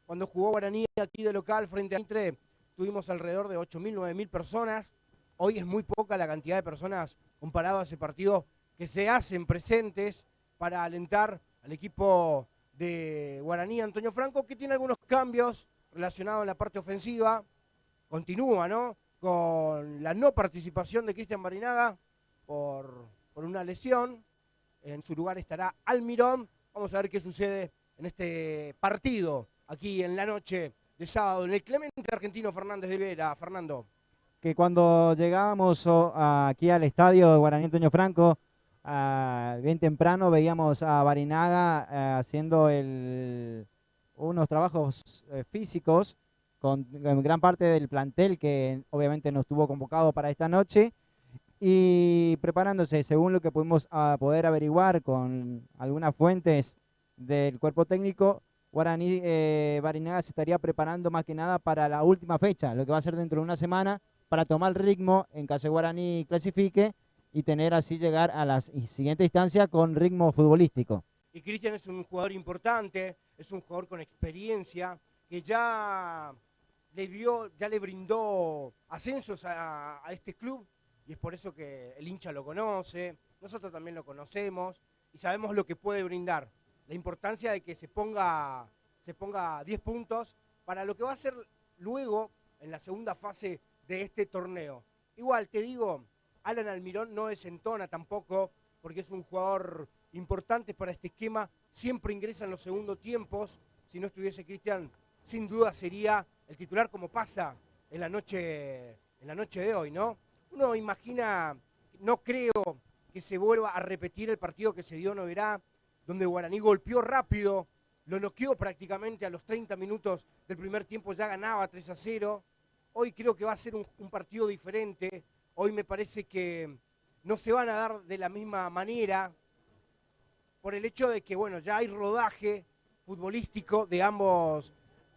Cuando jugó Guaraní aquí de local frente a Mitre, tuvimos alrededor de 8.000, 9.000 personas. Hoy es muy poca la cantidad de personas comparado a ese partido que se hacen presentes para alentar al equipo de Guaraní Antonio Franco, que tiene algunos cambios relacionados en la parte ofensiva. Continúa, ¿no?, con la no participación de Cristian Barinaga por una lesión. En su lugar estará Almirón. Vamos a ver qué sucede en este partido aquí en la noche de sábado en el Clemente Argentino Fernández de Vera. Fernando. Que cuando llegábamos aquí al estadio de Guaraní Antonio Franco, bien temprano veíamos a Barinaga haciendo unos trabajos físicos con gran parte del plantel que obviamente no estuvo convocado para esta noche y preparándose, según lo que pudimos poder averiguar con algunas fuentes del cuerpo técnico. Barinaga se estaría preparando más que nada para la última fecha, lo que va a ser dentro de una semana, para tomar el ritmo en caso de Guaraní clasifique y tener así llegar a la siguiente instancia con ritmo futbolístico. Y Cristian es un jugador importante, es un jugador con experiencia, que ya le brindó ascensos a este club, y es por eso que el hincha lo conoce, nosotros también lo conocemos, y sabemos lo que puede brindar. La importancia de que se ponga 10 puntos para lo que va a ser luego en la segunda fase de este torneo. Igual, te digo, Alan Almirón no desentona tampoco, porque es un jugador importante para este esquema, siempre ingresa en los segundos tiempos. Si no estuviese Cristian, sin duda sería el titular, como pasa en la noche de hoy, ¿no? Uno imagina, no creo que se vuelva a repetir el partido que se dio en Oberá, donde Guaraní golpeó rápido, lo noqueó prácticamente a los 30 minutos del primer tiempo, ya ganaba 3-0. Hoy creo que va a ser un partido diferente. Hoy me parece que no se van a dar de la misma manera por el hecho de que, bueno, ya hay rodaje futbolístico de ambos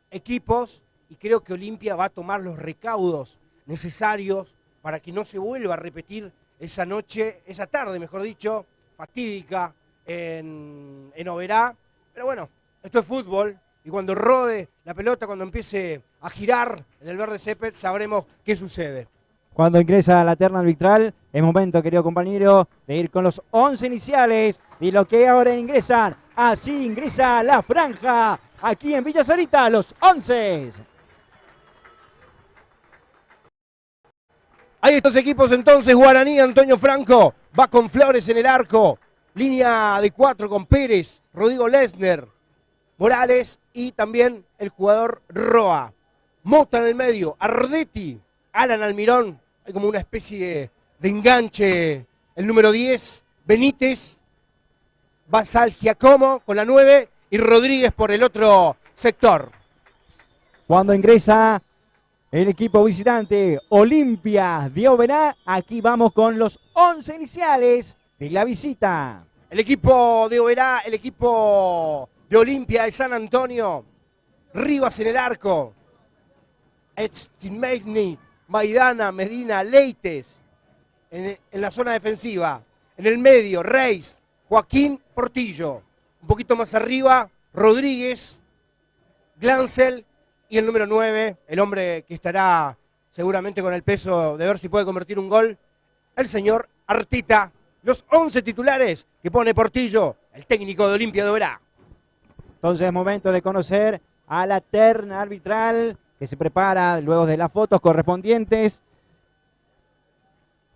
equipos y creo que Olimpia va a tomar los recaudos necesarios para que no se vuelva a repetir esa tarde, mejor dicho, fatídica en Oberá. Pero bueno, esto es fútbol y cuando rode la pelota, cuando empiece a girar en el verde césped, sabremos qué sucede. Cuando ingresa la terna arbitral, es momento, querido compañero, de ir con los 11 iniciales y lo que ahora ingresan. Así ingresa la franja aquí en Villa Sarita, los 11. Hay estos equipos entonces. Guaraní Antonio Franco va con Flores en el arco. Línea de 4 con Pérez, Rodrigo Lesner, Morales y también el jugador Roa. Mota en el medio, Ardetti, Alan Almirón. Hay como una especie de enganche. El número 10, Benítez, Basal Giacomo con la 9 y Rodríguez por el otro sector. Cuando ingresa el equipo visitante, Olimpia de Oberá, aquí vamos con los 11 iniciales de la visita. El equipo de Oberá, el equipo de Olimpia de San Antonio. Rivas en el arco. Stinmeisny, Maidana, Medina, Leites en la zona defensiva. En el medio, Reis, Joaquín, Portillo. Un poquito más arriba, Rodríguez, Glancel y el número 9, el hombre que estará seguramente con el peso de ver si puede convertir un gol, el señor Arteta. Los 11 titulares que pone Portillo, el técnico de Olimpia de Oberá. Entonces es momento de conocer a la terna arbitral que se prepara luego de las fotos correspondientes.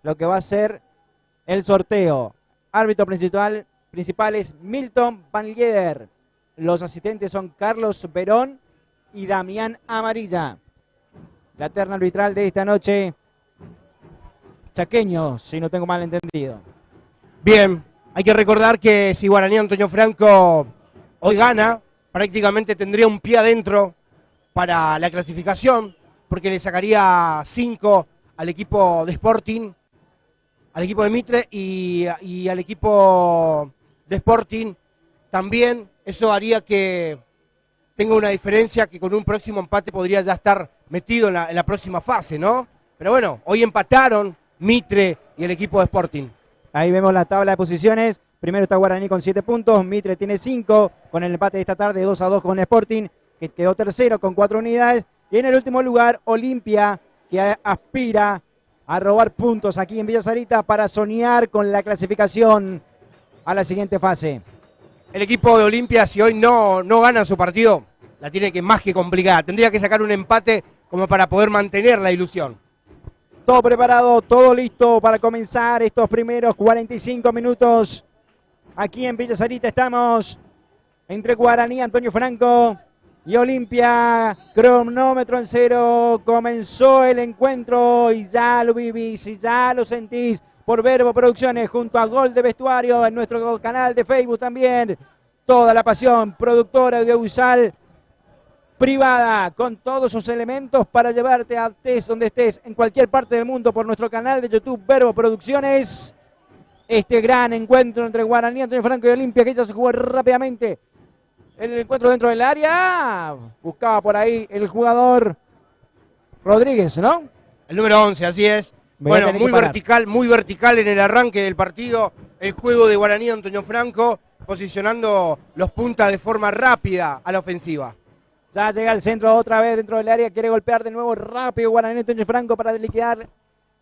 Lo que va a ser el sorteo. Árbitro principal es Milton Van Lieder. Los asistentes son Carlos Verón y Damián Amarilla. La terna arbitral de esta noche, chaqueño, si no tengo mal entendido. Bien, hay que recordar que si Guaraní Antonio Franco hoy gana, prácticamente tendría un pie adentro para la clasificación, porque le sacaría 5 al equipo de Sporting, al equipo de Mitre y al equipo de Sporting también. Eso haría que tenga una diferencia que con un próximo empate podría ya estar metido en la próxima fase, ¿no? Pero bueno, hoy empataron Mitre y el equipo de Sporting. Ahí vemos la tabla de posiciones. Primero está Guaraní con 7 puntos, Mitre tiene 5, con el empate de esta tarde 2-2 con Sporting. que quedó tercero con 4 unidades. Y en el último lugar, Olimpia, que aspira a robar puntos aquí en Villa Sarita para soñar con la clasificación a la siguiente fase. El equipo de Olimpia, si hoy no gana su partido, la tiene que más que complicada. Tendría que sacar un empate como para poder mantener la ilusión. Todo preparado, todo listo para comenzar estos primeros 45 minutos. Aquí en Villa Sarita estamos entre Guaraní, Antonio Franco y Olimpia. Cronómetro en cero. Comenzó el encuentro y ya lo vivís y ya lo sentís por Verbo Producciones junto a Gol de Vestuario en nuestro canal de Facebook también. Toda la pasión, productora audiovisual privada, con todos sus elementos para llevarte a estés donde estés, en cualquier parte del mundo, por nuestro canal de YouTube Verbo Producciones. Este gran encuentro entre Guaraní, Antonio Franco y Olimpia, que ya se jugó rápidamente. El encuentro dentro del área, buscaba por ahí el jugador Rodríguez, ¿no? El número 11, así es. Bueno, muy vertical en el arranque del partido. El juego de Guaraní, Antonio Franco, posicionando los puntas de forma rápida a la ofensiva. Ya llega al centro otra vez dentro del área, quiere golpear de nuevo rápido Guaraní, Antonio Franco para liquidar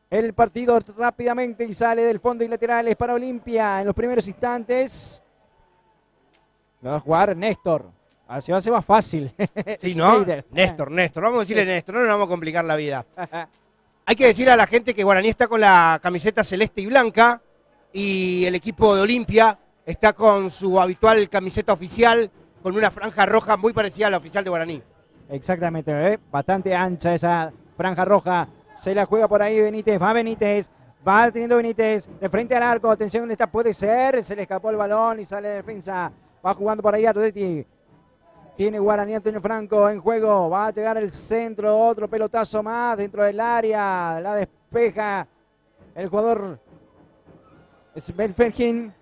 el partido rápidamente y sale del fondo y laterales para Olimpia en los primeros instantes. Lo va a jugar Néstor. Así va a ser más fácil. Sí, ¿no? Néstor. Vamos a decirle Néstor, no nos vamos a complicar la vida. Hay que decir a la gente que Guaraní está con la camiseta celeste y blanca y el equipo de Olimpia está con su habitual camiseta oficial con una franja roja muy parecida a la oficial de Guaraní. Exactamente, bastante ancha esa franja roja. Se la juega por ahí Benítez, va teniendo Benítez de frente al arco, atención, esta puede ser, se le escapó el balón y sale de defensa, va jugando por ahí Ardetti, tiene Guaraní Antonio Franco en juego, va a llegar el centro, otro pelotazo más dentro del área, la despeja el jugador Svelfergin.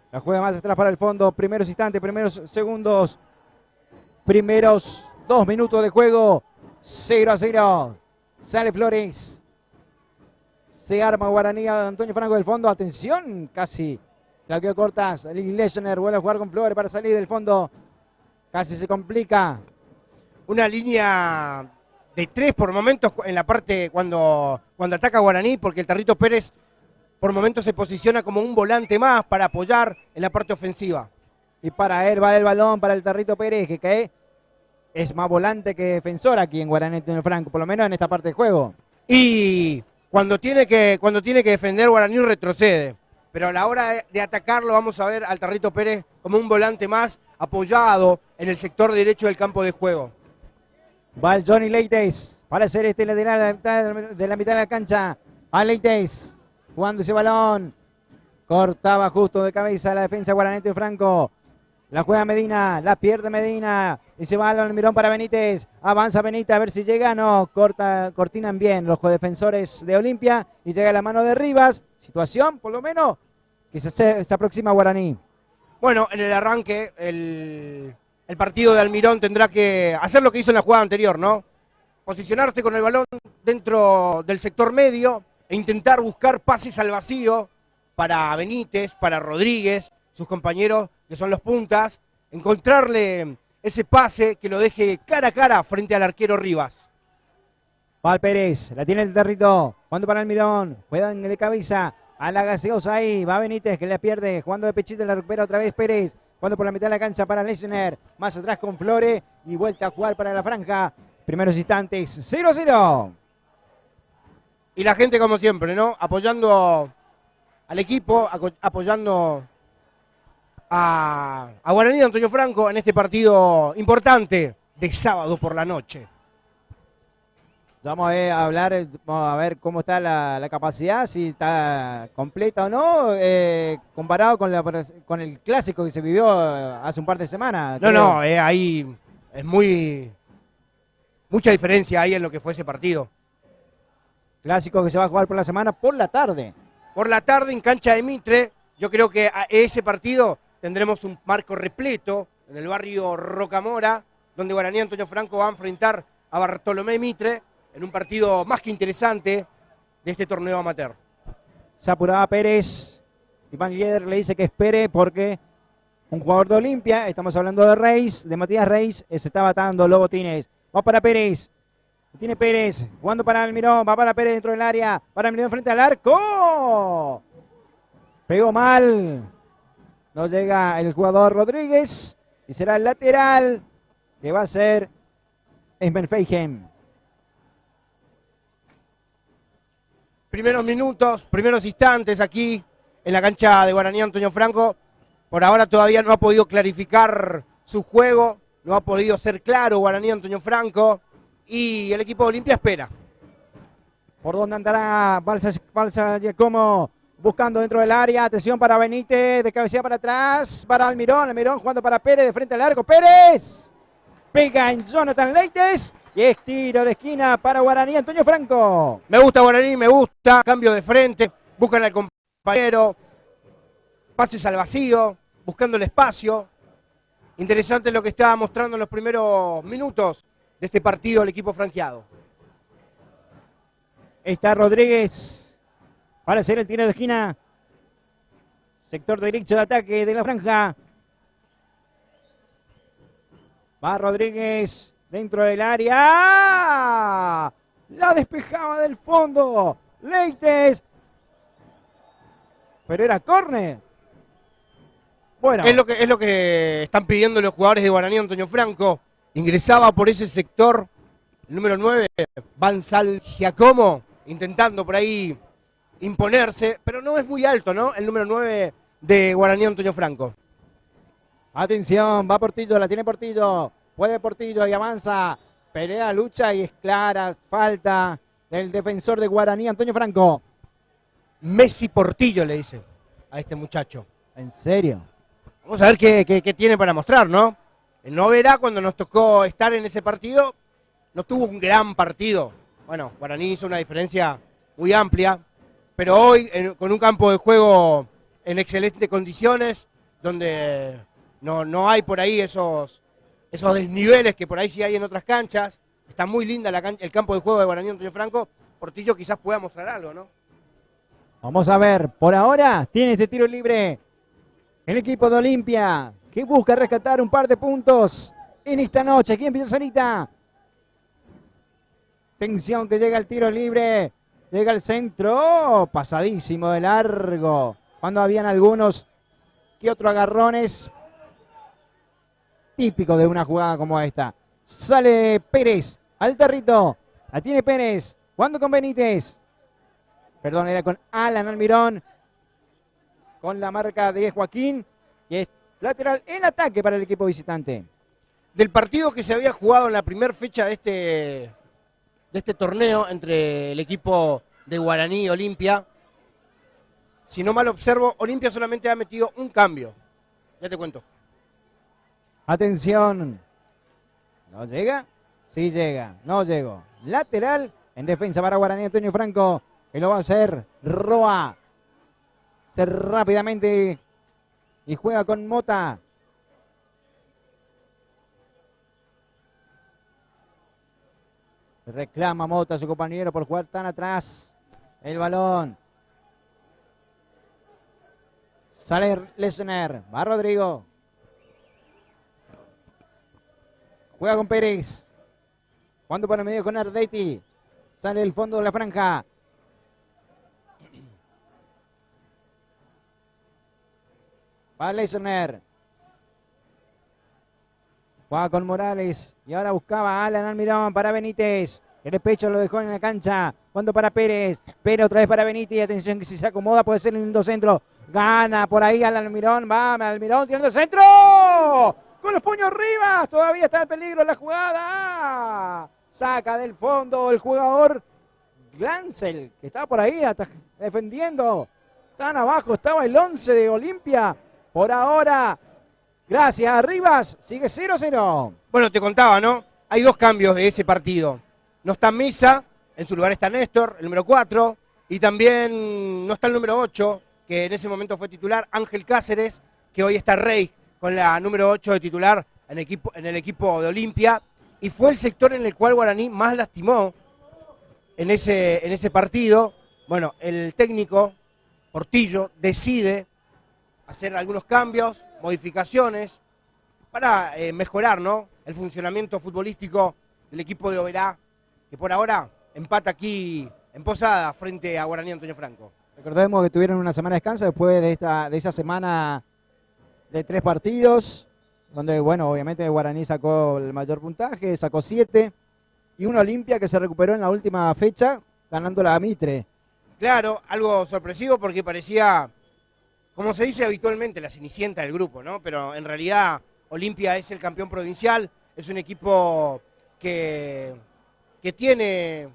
La juega más atrás para el fondo, primeros instantes, primeros segundos, primeros 2 minutos de juego, 0-0, sale Flores, se arma Guaraní, Antonio Franco del fondo, atención, casi la quedó cortas, Lechner vuelve a jugar con Flores para salir del fondo, casi se complica. Una línea de 3 por momentos en la parte cuando ataca Guaraní, porque el Tarrito Pérez por momentos se posiciona como un volante más para apoyar en la parte ofensiva. Y para él va el balón para el Tarrito Pérez, que es más volante que defensor aquí en Guaraní Antonio Franco, por lo menos en esta parte del juego. Y cuando tiene que defender Guaraní retrocede, pero a la hora de atacarlo vamos a ver al Tarrito Pérez como un volante más apoyado en el sector derecho del campo de juego. Va el Johnny Leites para hacer este lateral de la mitad de la cancha. A Leites jugando ese balón, cortaba justo de cabeza la defensa Guaraní Antonio Franco, la juega Medina, la pierde Medina, y se va al mirón para Benítez, avanza Benítez a ver si llega, no, cortinan bien los defensores de Olimpia, y llega a la mano de Rivas, situación por lo menos que se aproxima a Guaraní. Bueno, en el arranque el partido de Almirón tendrá que hacer lo que hizo en la jugada anterior, ¿no? Posicionarse con el balón dentro del sector medio, e intentar buscar pases al vacío para Benítez, para Rodríguez, sus compañeros que son los puntas, encontrarle ese pase que lo deje cara a cara frente al arquero Rivas. Val Pérez, la tiene el Territo, jugando para Almirón, juegan de cabeza a la gaseosa ahí, va Benítez que la pierde, jugando de pechito, la recupera otra vez Pérez, jugando por la mitad de la cancha para Lechner, más atrás con Flores y vuelta a jugar para la franja, primeros instantes, 0-0. Y la gente como siempre, ¿no? Apoyando al equipo, apoyando a Guaraní Antonio Franco en este partido importante de sábado por la noche. Vamos a hablar, vamos a ver cómo está la capacidad, si está completa o no, comparado con el clásico que se vivió hace un par de semanas. No, ahí es mucha diferencia ahí en lo que fue ese partido. Clásico que se va a jugar por la semana, por la tarde. Por la tarde en cancha de Mitre. Yo creo que a ese partido tendremos un marco repleto en el barrio Rocamora, donde Guaraní Antonio Franco va a enfrentar a Bartolomé Mitre en un partido más que interesante de este torneo amateur. Se apuraba Pérez, Iván Lieder le dice que espere porque un jugador de Olimpia, estamos hablando de Reis, de Matías Reis, se está batando Lobotines. Va para Pérez. Tiene Pérez, jugando para Almirón, va para Pérez dentro del área, para Almirón frente al arco. Pegó mal. No llega el jugador Rodríguez y será el lateral que va a ser Smenfeigen. Primeros minutos, primeros instantes aquí en la cancha de Guaraní Antonio Franco. Por ahora todavía no ha podido clarificar su juego, no ha podido ser claro Guaraní Antonio Franco y el equipo de Olimpia espera. ¿Por dónde andará Balsa Giacomo? Buscando dentro del área, atención para Benítez, de cabecera para atrás, para Almirón jugando para Pérez, de frente al arco, Pérez, pega en Jonathan Leites, y es tiro de esquina para Guaraní Antonio Franco. Me gusta Guaraní, me gusta, cambio de frente, buscan al compañero, pases al vacío, buscando el espacio. Interesante lo que estaba mostrando en los primeros minutos de este partido el equipo franqueado. Está Rodríguez para hacer el tiro de esquina. Sector derecho de ataque de la franja. Va Rodríguez dentro del área. La despejaba del fondo. Leites. Pero era córner. Bueno. Es lo que están pidiendo los jugadores de Guaraní Antonio Franco. Ingresaba por ese sector el número 9, Balsa Giacomo, intentando por ahí imponerse, pero no es muy alto, ¿no? El número 9 de Guaraní Antonio Franco. Atención, va Portillo, la tiene Portillo, puede Portillo y avanza, pelea, lucha y es clara, falta del defensor de Guaraní Antonio Franco. Messi Portillo le dice a este muchacho. ¿En serio? Vamos a ver qué tiene para mostrar, ¿no? En Noverá, cuando nos tocó estar en ese partido, no tuvo un gran partido. Bueno, Guaraní hizo una diferencia muy amplia, pero hoy con un campo de juego en excelentes condiciones, donde no hay por ahí esos desniveles que por ahí sí hay en otras canchas. Está muy linda el campo de juego de Guaraní Antonio Franco. Portillo quizás pueda mostrar algo, ¿no? Vamos a ver, por ahora tiene este tiro libre el equipo de Olimpia, que busca rescatar un par de puntos en esta noche. Aquí empieza Sarita. Tensión que llega el tiro libre. Llega el centro. Pasadísimo de largo. Cuando habían algunos que otros agarrones. Típico de una jugada como esta. Sale Pérez al territo. La tiene Pérez. Jugando con Benítez. Perdón, era con Alan Almirón. Con la marca de Joaquín. Y es lateral en ataque para el equipo visitante. Del partido que se había jugado en la primera fecha de este torneo entre el equipo de Guaraní y Olimpia, si no mal observo, Olimpia solamente ha metido un cambio. Ya te cuento. Atención. ¿No llega? Sí llega. No llegó. Lateral en defensa para Guaraní Antonio Franco. Que lo va a hacer Roa. Se rápidamente y juega con Mota. Reclama Mota a su compañero por jugar tan atrás. El balón. Sale Lesner. Va Rodrigo. Juega con Pérez. Jugando por el medio con Ardetti. Sale el fondo de la franja. Va Lesner. Juega con Morales. Y ahora buscaba a Alan Almirón para Benítez. El pecho lo dejó en la cancha. Cuando para Pérez. Pérez otra vez para Benítez. Atención que si se acomoda puede ser un lindo centro. Gana por ahí Alan Almirón. Va Almirón tirando el centro. Con los puños arriba. Todavía está el peligro en la jugada. Saca del fondo el jugador Glancel, que estaba por ahí defendiendo. Tan abajo estaba el 11 de Olimpia. Por ahora, gracias a Rivas, sigue 0-0. Bueno, te contaba, ¿no? Hay dos cambios de ese partido. No está Mesa, en su lugar está Néstor, el número 4, y también no está el número 8, que en ese momento fue titular, Ángel Cáceres, que hoy está Rey, con la número 8 de titular en el equipo de Olimpia, y fue el sector en el cual Guaraní más lastimó en ese partido. Bueno, el técnico Portillo decide hacer algunos cambios, modificaciones, para mejorar, ¿no?, el funcionamiento futbolístico del equipo de Oberá, que por ahora empata aquí en Posada frente a Guaraní Antonio Franco. Recordemos que tuvieron una semana de descanso después de esa semana de 3 partidos, donde, bueno, obviamente Guaraní sacó el mayor puntaje, sacó 7, y una Olimpia que se recuperó en la última fecha, ganando la Mitre. Claro, algo sorpresivo porque parecía, como se dice habitualmente, la cenicienta del grupo, ¿no? Pero en realidad Olimpia es el campeón provincial, es un equipo que tiene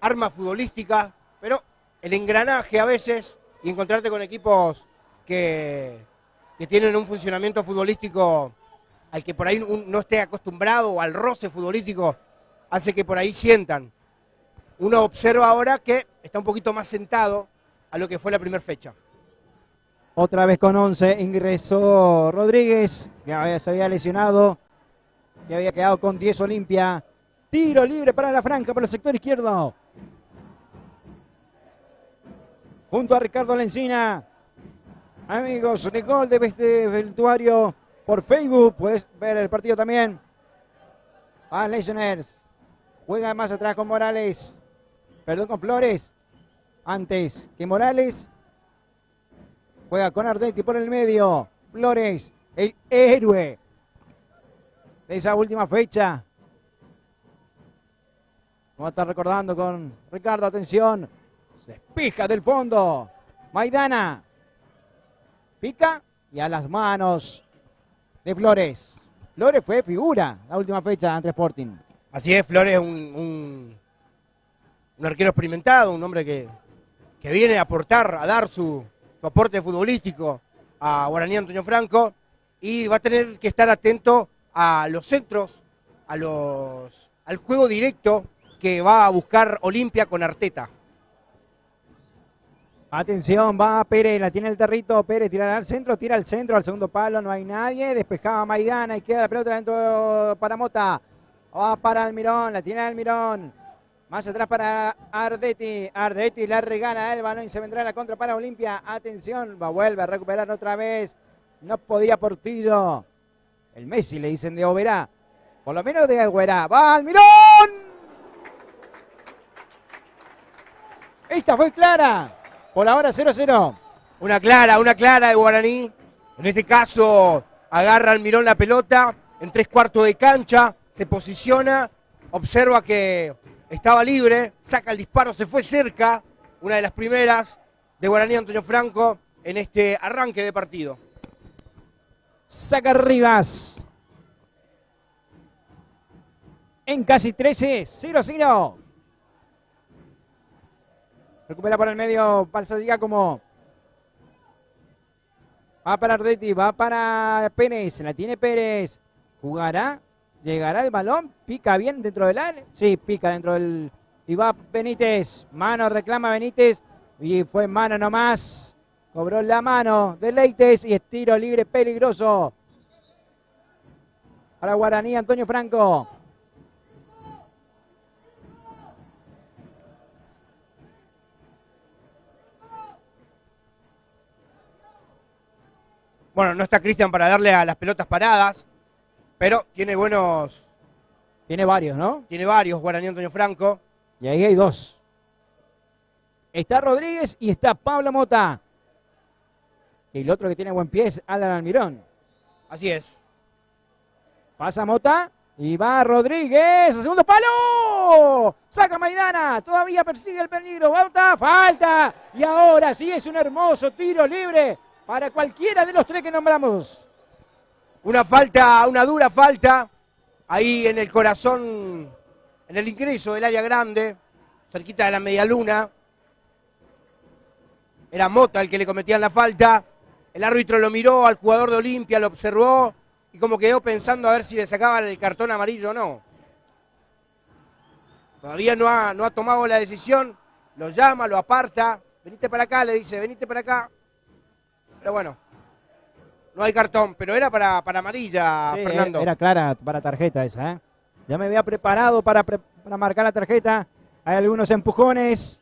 armas futbolísticas, pero el engranaje a veces, y encontrarte con equipos que tienen un funcionamiento futbolístico al que por ahí no esté acostumbrado, o al roce futbolístico, hace que por ahí sientan. Uno observa ahora que está un poquito más sentado a lo que fue la primera fecha. Otra vez con 11 ingresó Rodríguez, que se había lesionado, que había quedado con 10 Olimpia. Tiro libre para la franja, por el sector izquierdo. Junto a Ricardo Lencina. Amigos, de gol de este virtuario por Facebook. Puedes ver el partido también. A Legioners. Juega más atrás con Morales. Perdón, con Flores. Antes que Morales. Juega con Ardetti por el medio. Flores, el héroe de esa última fecha. Vamos a estar recordando con Ricardo. Atención. Se pija del fondo. Maidana. Pica y a las manos de Flores. Flores fue figura la última fecha ante Sporting. Así es, Flores es un arquero experimentado, un hombre que viene a aportar, a dar su aporte futbolístico a Guaraní Antonio Franco, y va a tener que estar atento a los centros, al juego directo que va a buscar Olimpia con Arteta. Atención, va Pérez, la tiene el territo, Pérez tira al centro, al segundo palo, no hay nadie, despejaba Maidana y queda la pelota dentro para Mota, va para Almirón, la tiene Almirón, más atrás para Ardetti, Ardetti la regala el balón y se vendrá la contra para Olimpia, atención, vuelve a recuperar otra vez, no podía Portillo, el Messi le dicen de Oberá, por lo menos de Oberá, va Almirón, esta fue clara. Por ahora 0-0. Una clara de Guaraní. En este caso agarra Almirón la pelota en 3/4 de cancha, se posiciona, observa que estaba libre, saca el disparo, se fue cerca. Una de las primeras de Guaraní Antonio Franco en este arranque de partido. Saca Rivas. En casi 13, 0-0. Recupera por el medio, Balsadiga como. Va para Ardetti, va para Pérez, la tiene Pérez. Jugará, llegará el balón, pica bien dentro del área. Sí, pica dentro del. Y va Benítez, mano, reclama Benítez. Y fue mano nomás. Cobró la mano de Leites y es tiro libre peligroso. Para Guaraní, Antonio Franco. Bueno, no está Cristian para darle a las pelotas paradas, pero tiene buenos... Tiene varios, ¿no? Tiene varios, Guaraní Antonio Franco. Y ahí hay 2. Está Rodríguez y está Pablo Mota. Y el otro que tiene buen pie es Alan Almirón. Así es. Pasa Mota y va Rodríguez. ¡A segundo palo! Saca Maidana. Todavía persigue el peligro. Mota, falta. Y ahora sí es un hermoso tiro libre para cualquiera de los 3 que nombramos. Una falta, una dura falta, ahí en el corazón, en el ingreso del área grande, cerquita de la media luna. Era Mota el que le cometían la falta. El árbitro lo miró al jugador de Olimpia, lo observó y como quedó pensando a ver si le sacaban el cartón amarillo o no. Todavía no ha tomado la decisión, lo llama, lo aparta. Venite para acá, le dice, venite para acá. Pero bueno, no hay cartón, pero era para amarilla, sí, Fernando. Era clara para tarjeta esa, ¿eh? Ya me había preparado para marcar la tarjeta. Hay algunos empujones.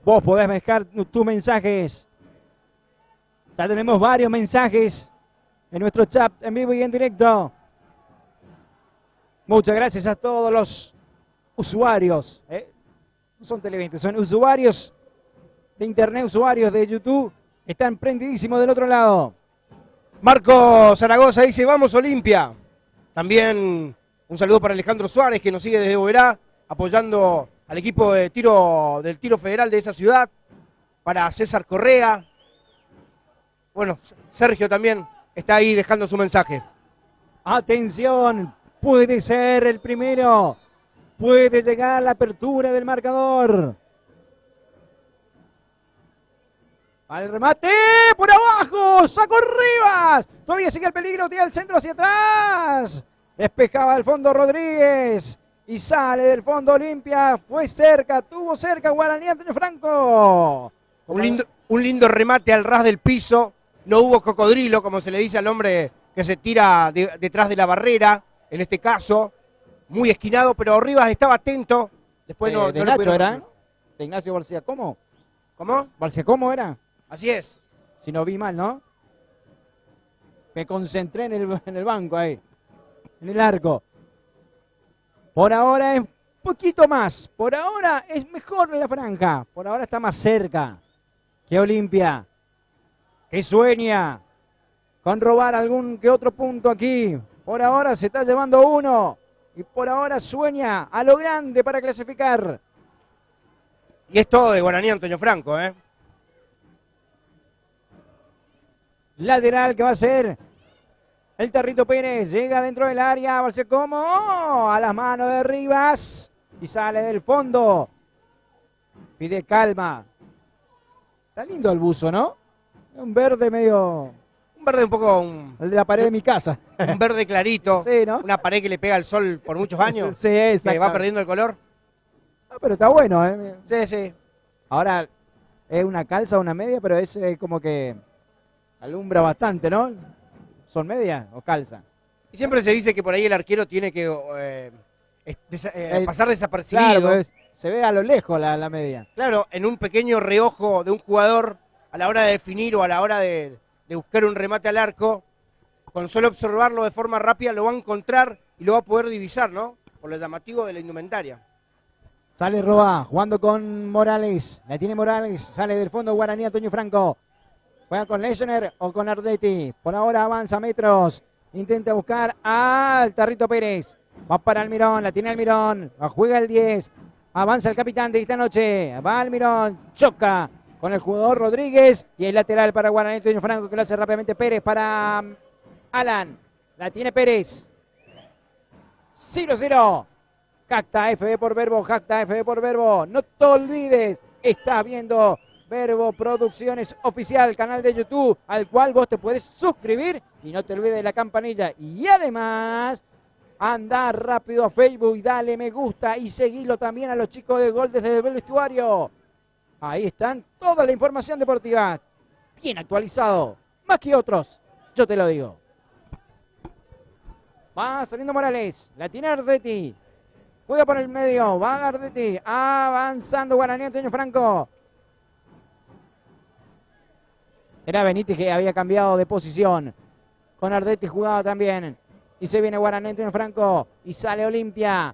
Vos podés dejar tus mensajes. Ya tenemos varios mensajes en nuestro chat en vivo y en directo. Muchas gracias a todos los usuarios. No son televidentes, son usuarios de internet, usuarios de YouTube. Están prendidísimos del otro lado. Marco Zaragoza dice, vamos Olimpia. También un saludo para Alejandro Suárez, que nos sigue desde Oberá, apoyando al equipo de tiro del tiro federal de esa ciudad. Para César Correa. Bueno, Sergio también está ahí dejando su mensaje. Atención, puede ser el primero. Puede llegar la apertura del marcador. Al remate, por abajo, sacó Rivas. Todavía sigue el peligro, tira el centro hacia atrás. Despejaba al fondo Rodríguez. Y sale del fondo Olimpia. Fue cerca, tuvo cerca Guaraní Antonio Franco. Un lindo remate al ras del piso. No hubo cocodrilo, como se le dice al hombre que se tira detrás de la barrera. En este caso, muy esquinado, pero Rivas estaba atento. Después no Nacho era. De Ignacio García, ¿cómo? ¿Cómo? García, ¿cómo era? Así es. Si no vi mal, ¿no? Me concentré en el banco ahí. En el arco. Por ahora es un poquito más. Por ahora es mejor en la franja. Por ahora está más cerca que Olimpia. Que sueña con robar algún que otro punto aquí. Por ahora se está llevando uno. Y por ahora sueña a lo grande para clasificar. Y es todo de Guaraní Antonio Franco, ¿eh? Lateral que va a ser el Tarrito Pérez. Llega dentro del área. Va a ser como a las manos de Rivas. Y sale del fondo. Pide calma. Está lindo el buzo, ¿no? Un verde medio... Un verde un poco... El de la pared de mi casa. Un verde clarito. Sí, ¿no? Una pared que le pega al sol por muchos años. Sí, exacto. Que va perdiendo el color. No, pero está bueno, ¿eh? Sí, sí. Ahora es una calza o una media, pero es como que alumbra bastante, ¿no? ¿Son medias o calza? Y siempre se dice que por ahí el arquero tiene que pasar desapercibido. Claro, pues, se ve a lo lejos la media. Claro, en un pequeño reojo de un jugador a la hora de definir o a la hora de buscar un remate al arco, con solo observarlo de forma rápida lo va a encontrar y lo va a poder divisar, ¿no? Por lo llamativo de la indumentaria. Sale Roa, jugando con Morales. La tiene Morales, sale del fondo Guaraní Antonio Franco. Juega con Leisner o con Ardetti. Por ahora avanza metros. Intenta buscar al Tarrito Pérez. Va para Almirón, la tiene Almirón. Juega el 10. Avanza el capitán de esta noche. Va Almirón, choca con el jugador Rodríguez. Y el lateral para Guaraní Antonio Franco que lo hace rápidamente Pérez para Alan. La tiene Pérez. 0-0. Jacta FB por Verbo, Jacta FB por Verbo. No te olvides, estás viendo Verbo Producciones Oficial, canal de YouTube, al cual vos te puedes suscribir y no te olvides de la campanilla. Y además, anda rápido a Facebook y dale me gusta y seguilo también a los chicos de Gol desde el vestuario. Ahí están toda la información deportiva, bien actualizado, más que otros, yo te lo digo. Va saliendo Morales, la tiene Ardetti. Juega por el medio, va Ardetti, avanzando Guaraní Antonio Franco. Era Benítez que había cambiado de posición. Con Ardetti jugaba también. Y se viene Guaraní Antonio Franco. Y sale Olimpia.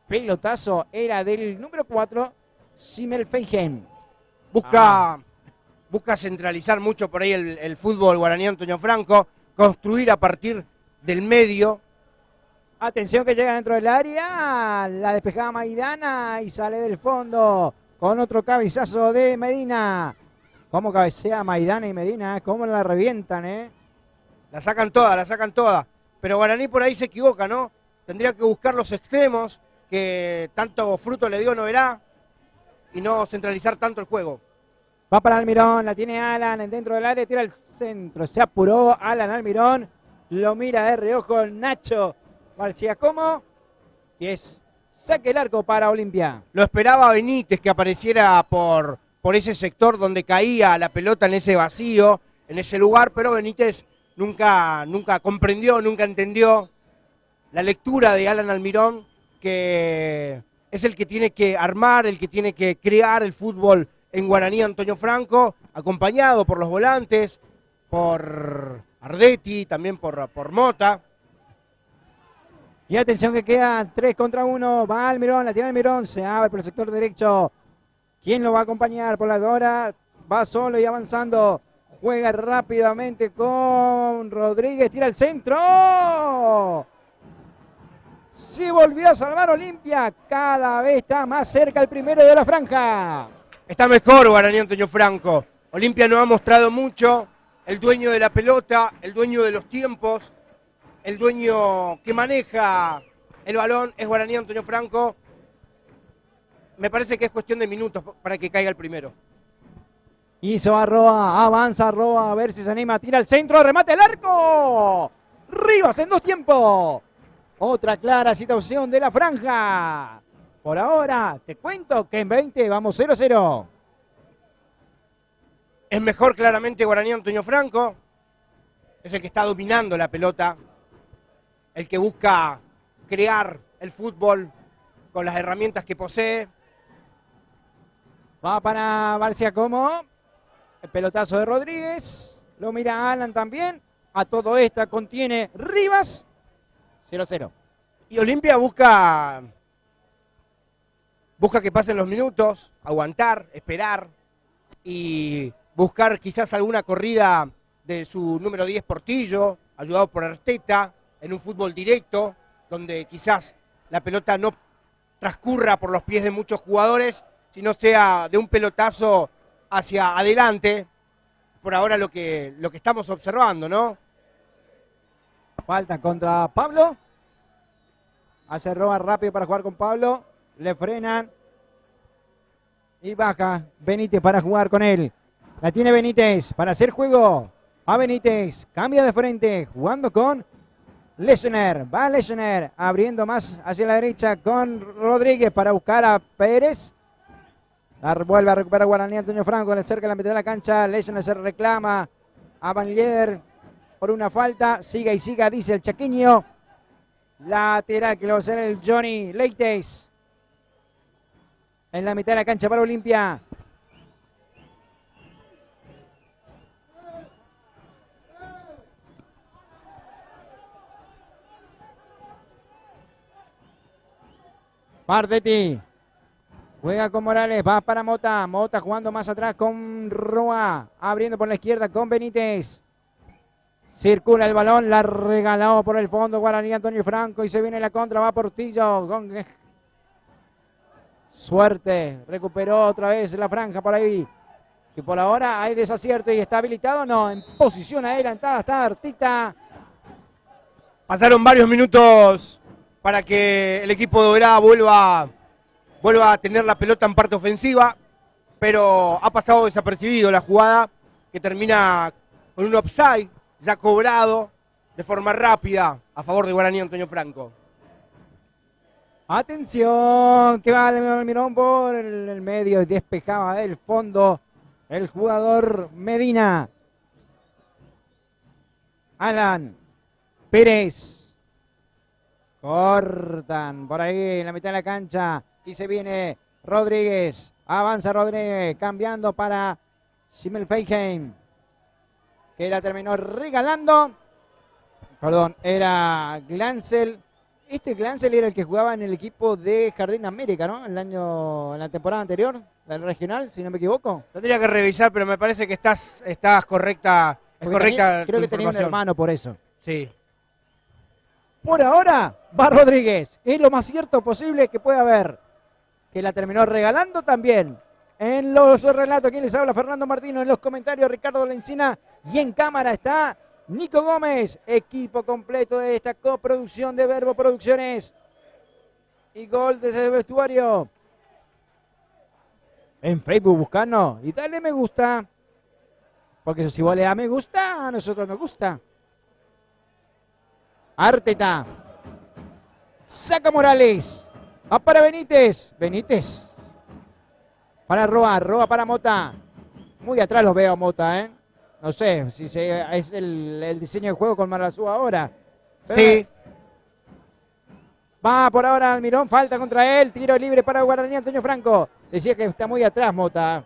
Pelotazo era del número 4, Simmelfeigen. Busca centralizar mucho por ahí el fútbol Guaraní Antonio Franco. Construir a partir del medio. Atención que llega dentro del área. La despejaba Maidana y sale del fondo. Con otro cabezazo de Medina. ¿Cómo cabecea Maidana y Medina? ¿Cómo la revientan, La sacan todas. Pero Guaraní por ahí se equivoca, ¿no? Tendría que buscar los extremos, que tanto fruto le dio Noverá, y no centralizar tanto el juego. Va para Almirón, la tiene Alan dentro del área, tira al centro. Se apuró Alan Almirón. Lo mira de reojo Nacho García Como. Y es saque el arco para Olimpia. Lo esperaba Benítez que apareciera por ese sector donde caía la pelota en ese vacío, en ese lugar, pero Benítez nunca comprendió, nunca entendió la lectura de Alan Almirón, que es el que tiene que armar, el que tiene que crear el fútbol en Guaraní Antonio Franco, acompañado por los volantes, por Ardetti, también por Mota. Y atención que queda 3 contra 1. Va Almirón, la tiene Almirón, se abre por el sector derecho. ¿Quién lo va a acompañar? Por la hora va solo y avanzando. Juega rápidamente con Rodríguez, tira el centro. Sí volvió a salvar Olimpia. Cada vez está más cerca el primero de la franja. Está mejor Guaraní Antonio Franco. Olimpia no ha mostrado mucho. El dueño de la pelota, el dueño de los tiempos, el dueño que maneja el balón es Guaraní Antonio Franco. Me parece que es cuestión de minutos para que caiga el primero. Hizo Arroa, avanza Arroa, a ver si se anima, tira el centro, remate el arco. Rivas en 2 tiempos. Otra clara situación de la franja. Por ahora, te cuento que en 20 vamos 0-0. Es mejor claramente Guaraní Antonio Franco. Es el que está dominando la pelota. El que busca crear el fútbol con las herramientas que posee. Va para Barcia Como. El pelotazo de Rodríguez. Lo mira Alan también. A todo esto contiene Rivas. 0-0. Y Olimpia busca que pasen los minutos, aguantar, esperar y buscar quizás alguna corrida de su número 10 Portillo, ayudado por Arteta, en un fútbol directo, donde quizás la pelota no transcurra por los pies de muchos jugadores, sino sea de un pelotazo hacia adelante. Por ahora lo que estamos observando, ¿no? Falta contra Pablo. Hace Roa rápido para jugar con Pablo. Le frenan. Y baja Benítez para jugar con él. La tiene Benítez para hacer juego. A Benítez. Cambia de frente. Jugando con Lesener. Va Lesener. Abriendo más hacia la derecha con Rodríguez para buscar a Pérez. Vuelve a recuperar Guaraní Antonio Franco. Le cerca la mitad de la cancha. Lesener se reclama a Van Lieder por una falta. Siga y siga, dice el chaqueño. Lateral que lo va a hacer el Johnny Leites. En la mitad de la cancha para Olimpia. Ardetti. Juega con Morales. Va para Mota. Mota jugando más atrás con Roa. Abriendo por la izquierda con Benítez. Circula el balón, la regaló por el fondo Guaraní Antonio Franco y se viene la contra, va Portillo. Suerte, recuperó otra vez la franja por ahí. Que por ahora hay desacierto y está habilitado, no, en posición adelantada está Arteta. Pasaron varios minutos para que el equipo de Oberá vuelva a tener la pelota en parte ofensiva, pero ha pasado desapercibido la jugada que termina con un offside ya cobrado de forma rápida a favor de Guaraní Antonio Franco. Atención, que va Almirón por el medio y despejaba del fondo el jugador Medina. Alan Pérez. Cortan por ahí en la mitad de la cancha y se viene Rodríguez. Avanza Rodríguez, cambiando para Simmelfeigheim, que la terminó regalando. Perdón, era Glancel. Este Glancel era el que jugaba en el equipo de Jardín América, ¿no? En la temporada anterior, del regional, si no me equivoco. Tendría que revisar, pero me parece que estás correcta. Es correcta. Creo que tenía un hermano por eso. Sí. Por ahora va Rodríguez. Es lo más cierto posible que puede haber. Que la terminó regalando también. En los relatos, ¿quién les habla? Fernando Martino. En los comentarios, Ricardo Lencina. Y en cámara está Nico Gómez. Equipo completo de esta coproducción de Verbo Producciones. Y gol desde el vestuario. En Facebook buscanos y dale me gusta. Porque si vos le das me gusta, a nosotros nos gusta. Arteta. Saca Morales. Va para Benítez. Benítez. Para Roa para Mota. Muy atrás los veo a Mota, ¿eh? No sé si es el diseño del juego con Marazú ahora. Sí. Va por ahora Almirón, falta contra él, tiro libre para Guaraní Antonio Franco. Decía que está muy atrás Mota.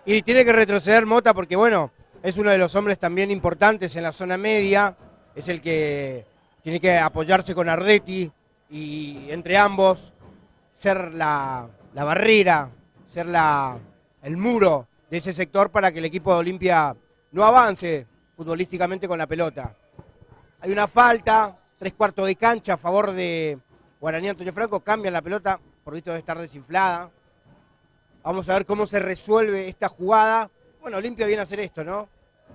Y tiene que retroceder Mota porque, bueno, es uno de los hombres también importantes en la zona media. Es el que tiene que apoyarse con Ardetti y entre ambos ser la barrera, ser el muro de ese sector para que el equipo de Olimpia no avance futbolísticamente con la pelota. Hay una falta, 3/4 de cancha a favor de Guaraní Antonio Franco, cambian la pelota, por visto debe estar desinflada. Vamos a ver cómo se resuelve esta jugada. Bueno, Olimpia viene a hacer esto, ¿no?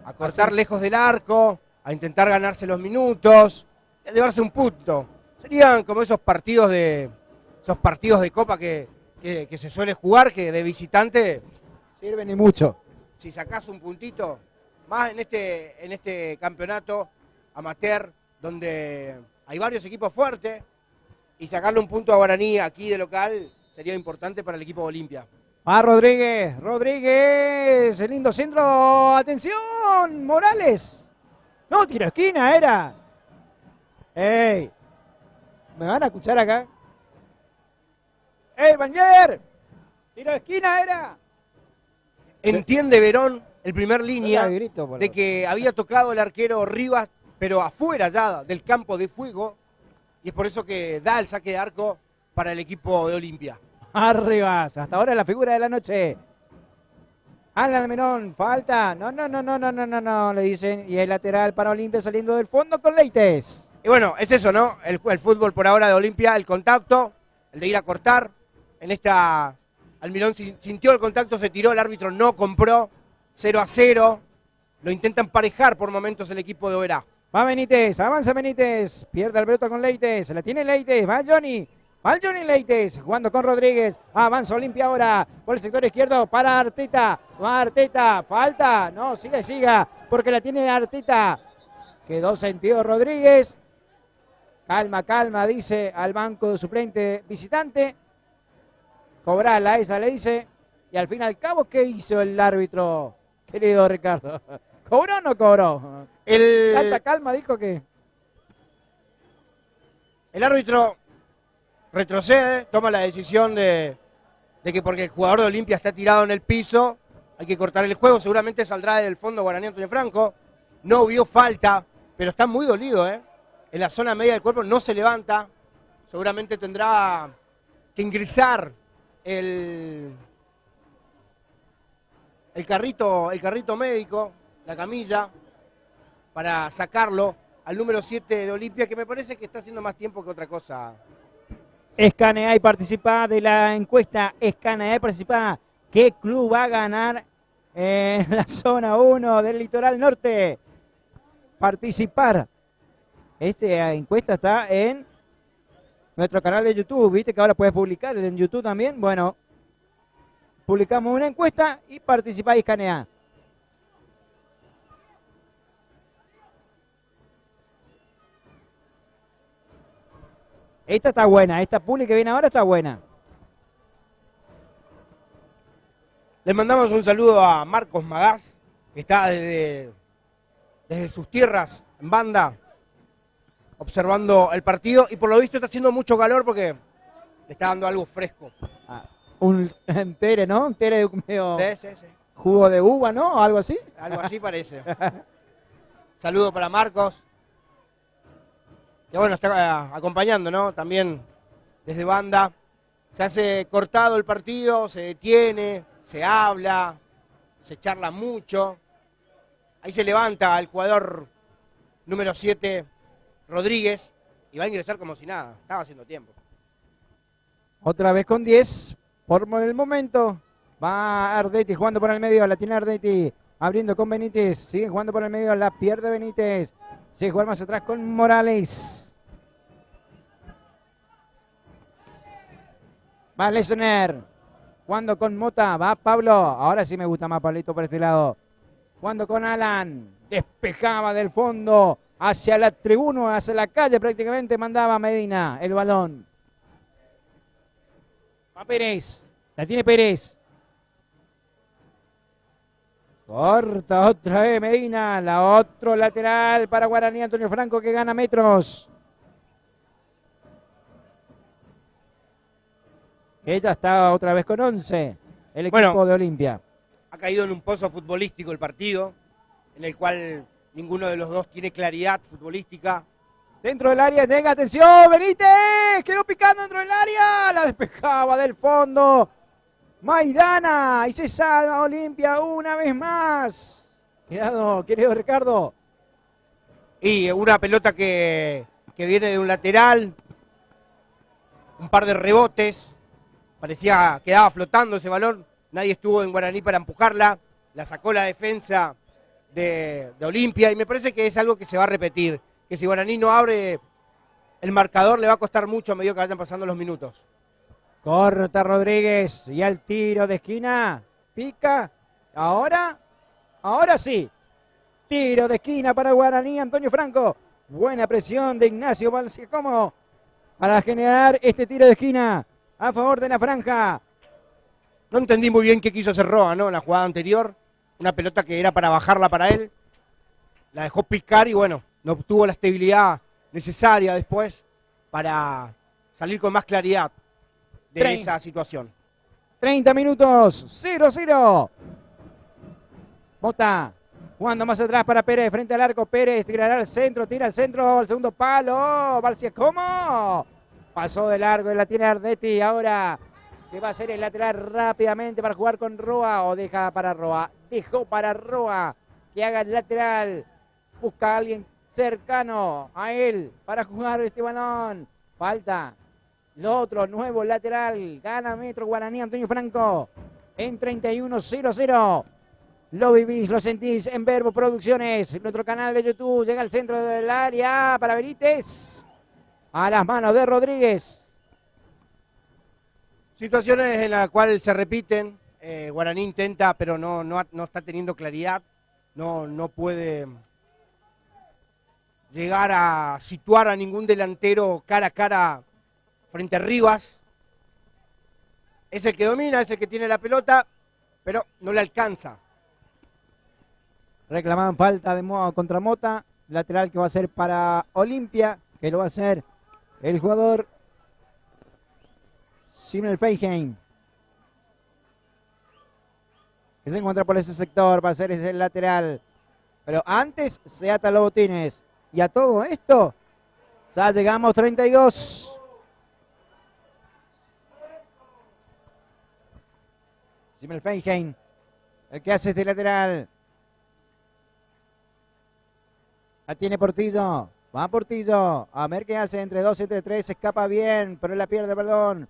A cortar lejos del arco, a intentar ganarse los minutos, y a llevarse un punto. Serían como esos partidos de Copa que se suele jugar, que de visitante sirven y mucho. Si sacás un puntito, más en este campeonato amateur, donde hay varios equipos fuertes, y sacarle un punto a Guaraní aquí de local sería importante para el equipo de Olimpia. Va Rodríguez, el lindo centro, atención, Morales. No, tiro esquina era. ¡Ey! ¿Me van a escuchar acá? ¡Ey, Bañer! Tiro esquina era. Entiende Verón, el primer línea, grito, de que había tocado el arquero Rivas, pero afuera ya del campo de juego, y es por eso que da el saque de arco para el equipo de Olimpia. Arribas, hasta ahora la figura de la noche. Alan Almirón, falta. No, le dicen. Y el lateral para Olimpia saliendo del fondo con Leites. Y bueno, es eso, ¿no? El fútbol por ahora de Olimpia, el contacto, el de ir a cortar. En esta, Almirón sintió el contacto, se tiró, el árbitro no compró. 0-0. Lo intenta emparejar por momentos el equipo de Oberá. Va Benítez, avanza Benítez. Pierde la pelota con Leites. La tiene Leites, va Johnny. Va Johnny Leites, jugando con Rodríguez. Avanza Olimpia ahora por el sector izquierdo para Arteta. Va Arteta, falta. No, siga, porque la tiene Arteta. Quedó sentido Rodríguez. Calma, dice al banco de suplente visitante. Cobrala, esa le dice. Y al fin y al cabo, ¿qué hizo el árbitro, querido Ricardo? ¿Cobró o no cobró? Calma, dijo que... El árbitro retrocede, toma la decisión de que porque el jugador de Olimpia está tirado en el piso, hay que cortar el juego. Seguramente saldrá del fondo Guaraní Antonio Franco. No vio falta, pero está muy dolido, ¿eh? En la zona media del cuerpo no se levanta. Seguramente tendrá que ingresar el carrito médico, la camilla, para sacarlo al número 7 de Olimpia, que me parece que está haciendo más tiempo que otra cosa. Escanea y participa de la encuesta. Escanea y participa. ¿Qué club va a ganar en la zona 1 del litoral norte? Participar. Esta encuesta está en nuestro canal de YouTube. ¿Viste que ahora puedes publicar en YouTube también? Bueno, publicamos una encuesta y participa y Escanea. Esta está buena, esta publi que viene ahora está buena. Le mandamos un saludo a Marcos Magás, que está desde sus tierras en Banda, observando el partido, y por lo visto está haciendo mucho calor porque le está dando algo fresco. Un tere, ¿no? Un tere de medio sí. Jugo de uva, ¿no? Algo así. Algo así parece. Saludo para Marcos, que bueno, está acompañando, ¿no? También desde Banda. Se hace cortado el partido, se detiene, se habla, se charla mucho. Ahí se levanta el jugador número 7, Rodríguez, y va a ingresar como si nada. Estaba haciendo tiempo. Otra vez con 10 por el momento. Va Ardetti jugando por el medio, la tiene Ardetti, abriendo con Benítez. Sigue jugando por el medio, la pierde Benítez. Sigue jugando más atrás con Morales. Va Lesoner. Jugando con Mota. Va Pablo. Ahora sí me gusta más Pablito por este lado. Jugando con Alan. Despejaba del fondo. Hacia la tribuna, hacia la calle prácticamente mandaba Medina el balón. Va Pérez. La tiene Pérez. Corta otra vez Medina. La otro lateral para Guaraní Antonio Franco que gana metros. Ella está otra vez con 11. El equipo Bueno, de Olimpia. ha caído en un pozo futbolístico el partido, en el cual ninguno de los dos tiene claridad futbolística. Dentro del área llega, atención, Benítez, quedó picando dentro del área, la despejaba del fondo. Maidana, y se salva Olimpia una vez más. Cuidado, querido Ricardo. Y una pelota que viene de un lateral, un par de rebotes, parecía que quedaba flotando ese balón, nadie estuvo en Guaraní para empujarla, la sacó la defensa de Olimpia y me parece que es algo que se va a repetir, que si Guaraní no abre el marcador le va a costar mucho a medida que vayan pasando los minutos. Corta Rodríguez y al tiro de esquina, pica, ahora sí. Tiro de esquina para Guaraní, Antonio Franco. Buena presión de Ignacio Valsiacomo para generar este tiro de esquina a favor de la franja. No entendí muy bien qué quiso hacer Roa, ¿no? En la jugada anterior, una pelota que era para bajarla para él, la dejó picar y bueno, no obtuvo la estabilidad necesaria después para salir con más claridad de esa situación. 30 minutos, 0-0. Mota. Jugando más atrás para Pérez, frente al arco, Pérez tirará al centro, tira al centro, al segundo palo, Valsiacomo. Pasó de largo y la tiene Ardetti, ahora que va a ser el lateral rápidamente para jugar con Roa, o deja para Roa, dejó para Roa, que haga el lateral, busca a alguien cercano a él para jugar este balón, falta, lo otro, nuevo lateral, gana Metro Guaraní, Antonio Franco, en 31-0-0. Lo vivís, lo sentís en Verbo Producciones, nuestro canal de YouTube. Llega al centro del área para Benítez. A las manos de Rodríguez. Situaciones en las cuales se repiten. Guaraní intenta, pero no está teniendo claridad. No puede llegar a situar a ningún delantero cara a cara frente a Rivas. Es el que domina, es el que tiene la pelota, pero no le alcanza. Reclamaban falta de contra Mota, lateral que va a ser para Olimpia, que lo va a hacer el jugador Simel Feiheim, que se encuentra por ese sector, va a ser ese lateral. Pero antes se ata los botines. Y a todo esto, ya llegamos 32. Simel Feiheim, el que hace este lateral. La tiene Portillo. Va Portillo. A ver qué hace entre 2 y entre 3. Escapa bien, pero la pierde el balón.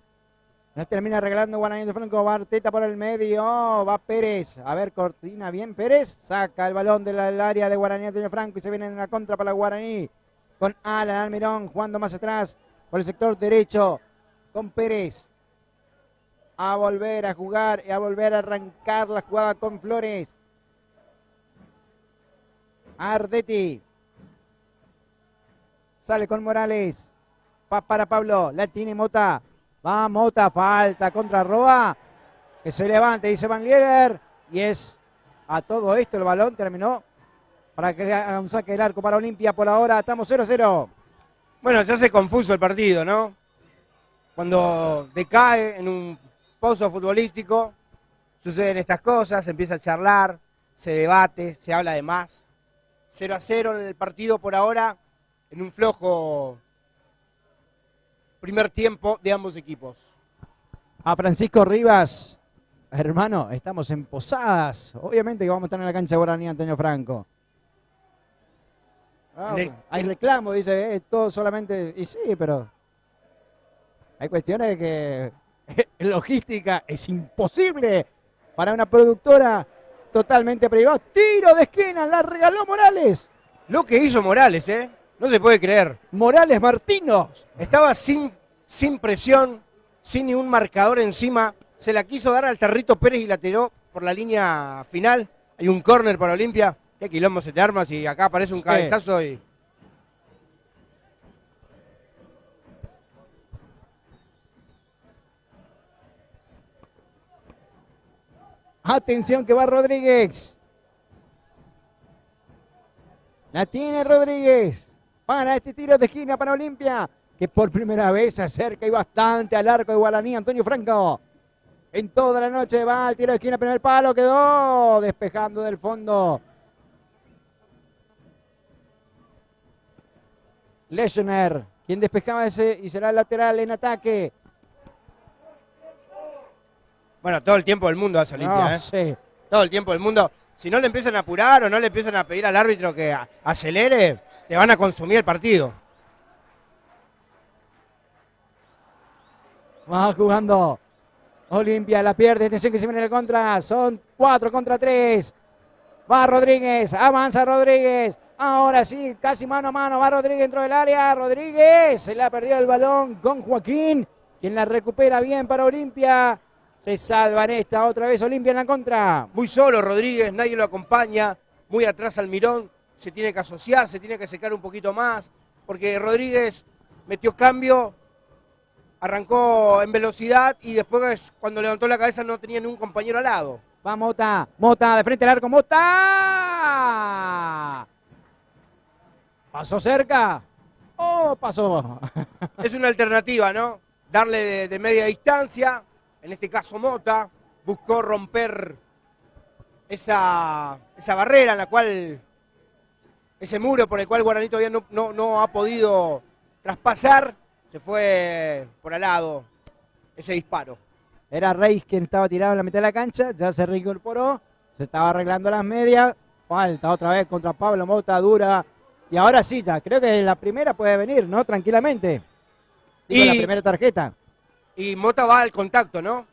Nos termina regalando Guaraní de Franco. Va Arteta por el medio. Va Pérez. A ver, cortina bien Pérez. Saca el balón del área de Guaraní de Franco y se viene en la contra para Guaraní. Con Alan Almirón jugando más atrás por el sector derecho. Con Pérez. A volver a jugar y a volver a arrancar la jugada con Flores. Ardetti. Sale con Morales. Va para Pablo. La tiene Mota. Va Mota. Falta contra Roa. Que se levante, dice Van Lieder. Y es a todo esto el balón. Terminó para que haga un saque del arco para Olimpia. Por ahora estamos 0-0. Bueno, se hace confuso el partido, ¿no? Cuando decae en un pozo futbolístico, suceden estas cosas, se empieza a charlar, se debate, se habla de más. 0-0 en el partido por ahora. En un flojo primer tiempo de ambos equipos. A Francisco Rivas, hermano, estamos en Posadas. Obviamente que vamos a estar en la cancha Guaraní Antonio Franco. Hay reclamo, dice, todo solamente... Y sí, pero hay cuestiones de que logística es imposible para una productora totalmente privada. Tiro de esquina, la regaló Morales. Lo que hizo Morales, no se puede creer. Morales Martínez. Estaba sin presión, sin ningún marcador encima. Se la quiso dar al Tarrito Pérez y la tiró por la línea final. Hay un córner para Olimpia. Qué quilombo se te arma si acá aparece un cabezazo y... Atención que va Rodríguez. La tiene Rodríguez. Para este tiro de esquina para Olimpia. que por primera vez se acerca y bastante al arco de Guaraní, Antonio Franco. En toda la noche va al tiro de esquina, primer palo, quedó despejando del fondo. Leschner, quien despejaba ese y será el lateral en ataque. Bueno, todo el tiempo del mundo hace Olimpia, ¿eh? Sí. Todo el tiempo del mundo. Si no le empiezan a apurar o no le empiezan a pedir al árbitro que acelere, te van a consumir el partido. Va jugando Olimpia, la pierde, atención que se viene en el contra, son 4 contra 3. Va Rodríguez, avanza Rodríguez, ahora sí, casi mano a mano, va Rodríguez dentro del área, Rodríguez, se le ha perdido el balón con Joaquín, quien la recupera bien para Olimpia. Se salva en esta, otra vez Olimpia en la contra. Muy solo Rodríguez, nadie lo acompaña, muy atrás Almirón, se tiene que asociar, se tiene que secar un poquito más, porque Rodríguez metió cambio, arrancó en velocidad y después cuando levantó la cabeza no tenía ningún compañero al lado. Va Mota, Mota de frente al arco, Mota. Pasó cerca. Oh, pasó. Es una alternativa, ¿no? Darle de media distancia. En este caso Mota buscó romper esa barrera en la cual, ese muro por el cual Guaraní todavía no ha podido traspasar, se fue por al lado ese disparo. Era Reis quien estaba tirado en la mitad de la cancha, ya se reincorporó, se estaba arreglando las medias, falta otra vez contra Pablo Mota, dura, y ahora sí ya, creo que la primera puede venir, ¿no? Tranquilamente. Digo, la primera tarjeta. Y Mota va al contacto, ¿no?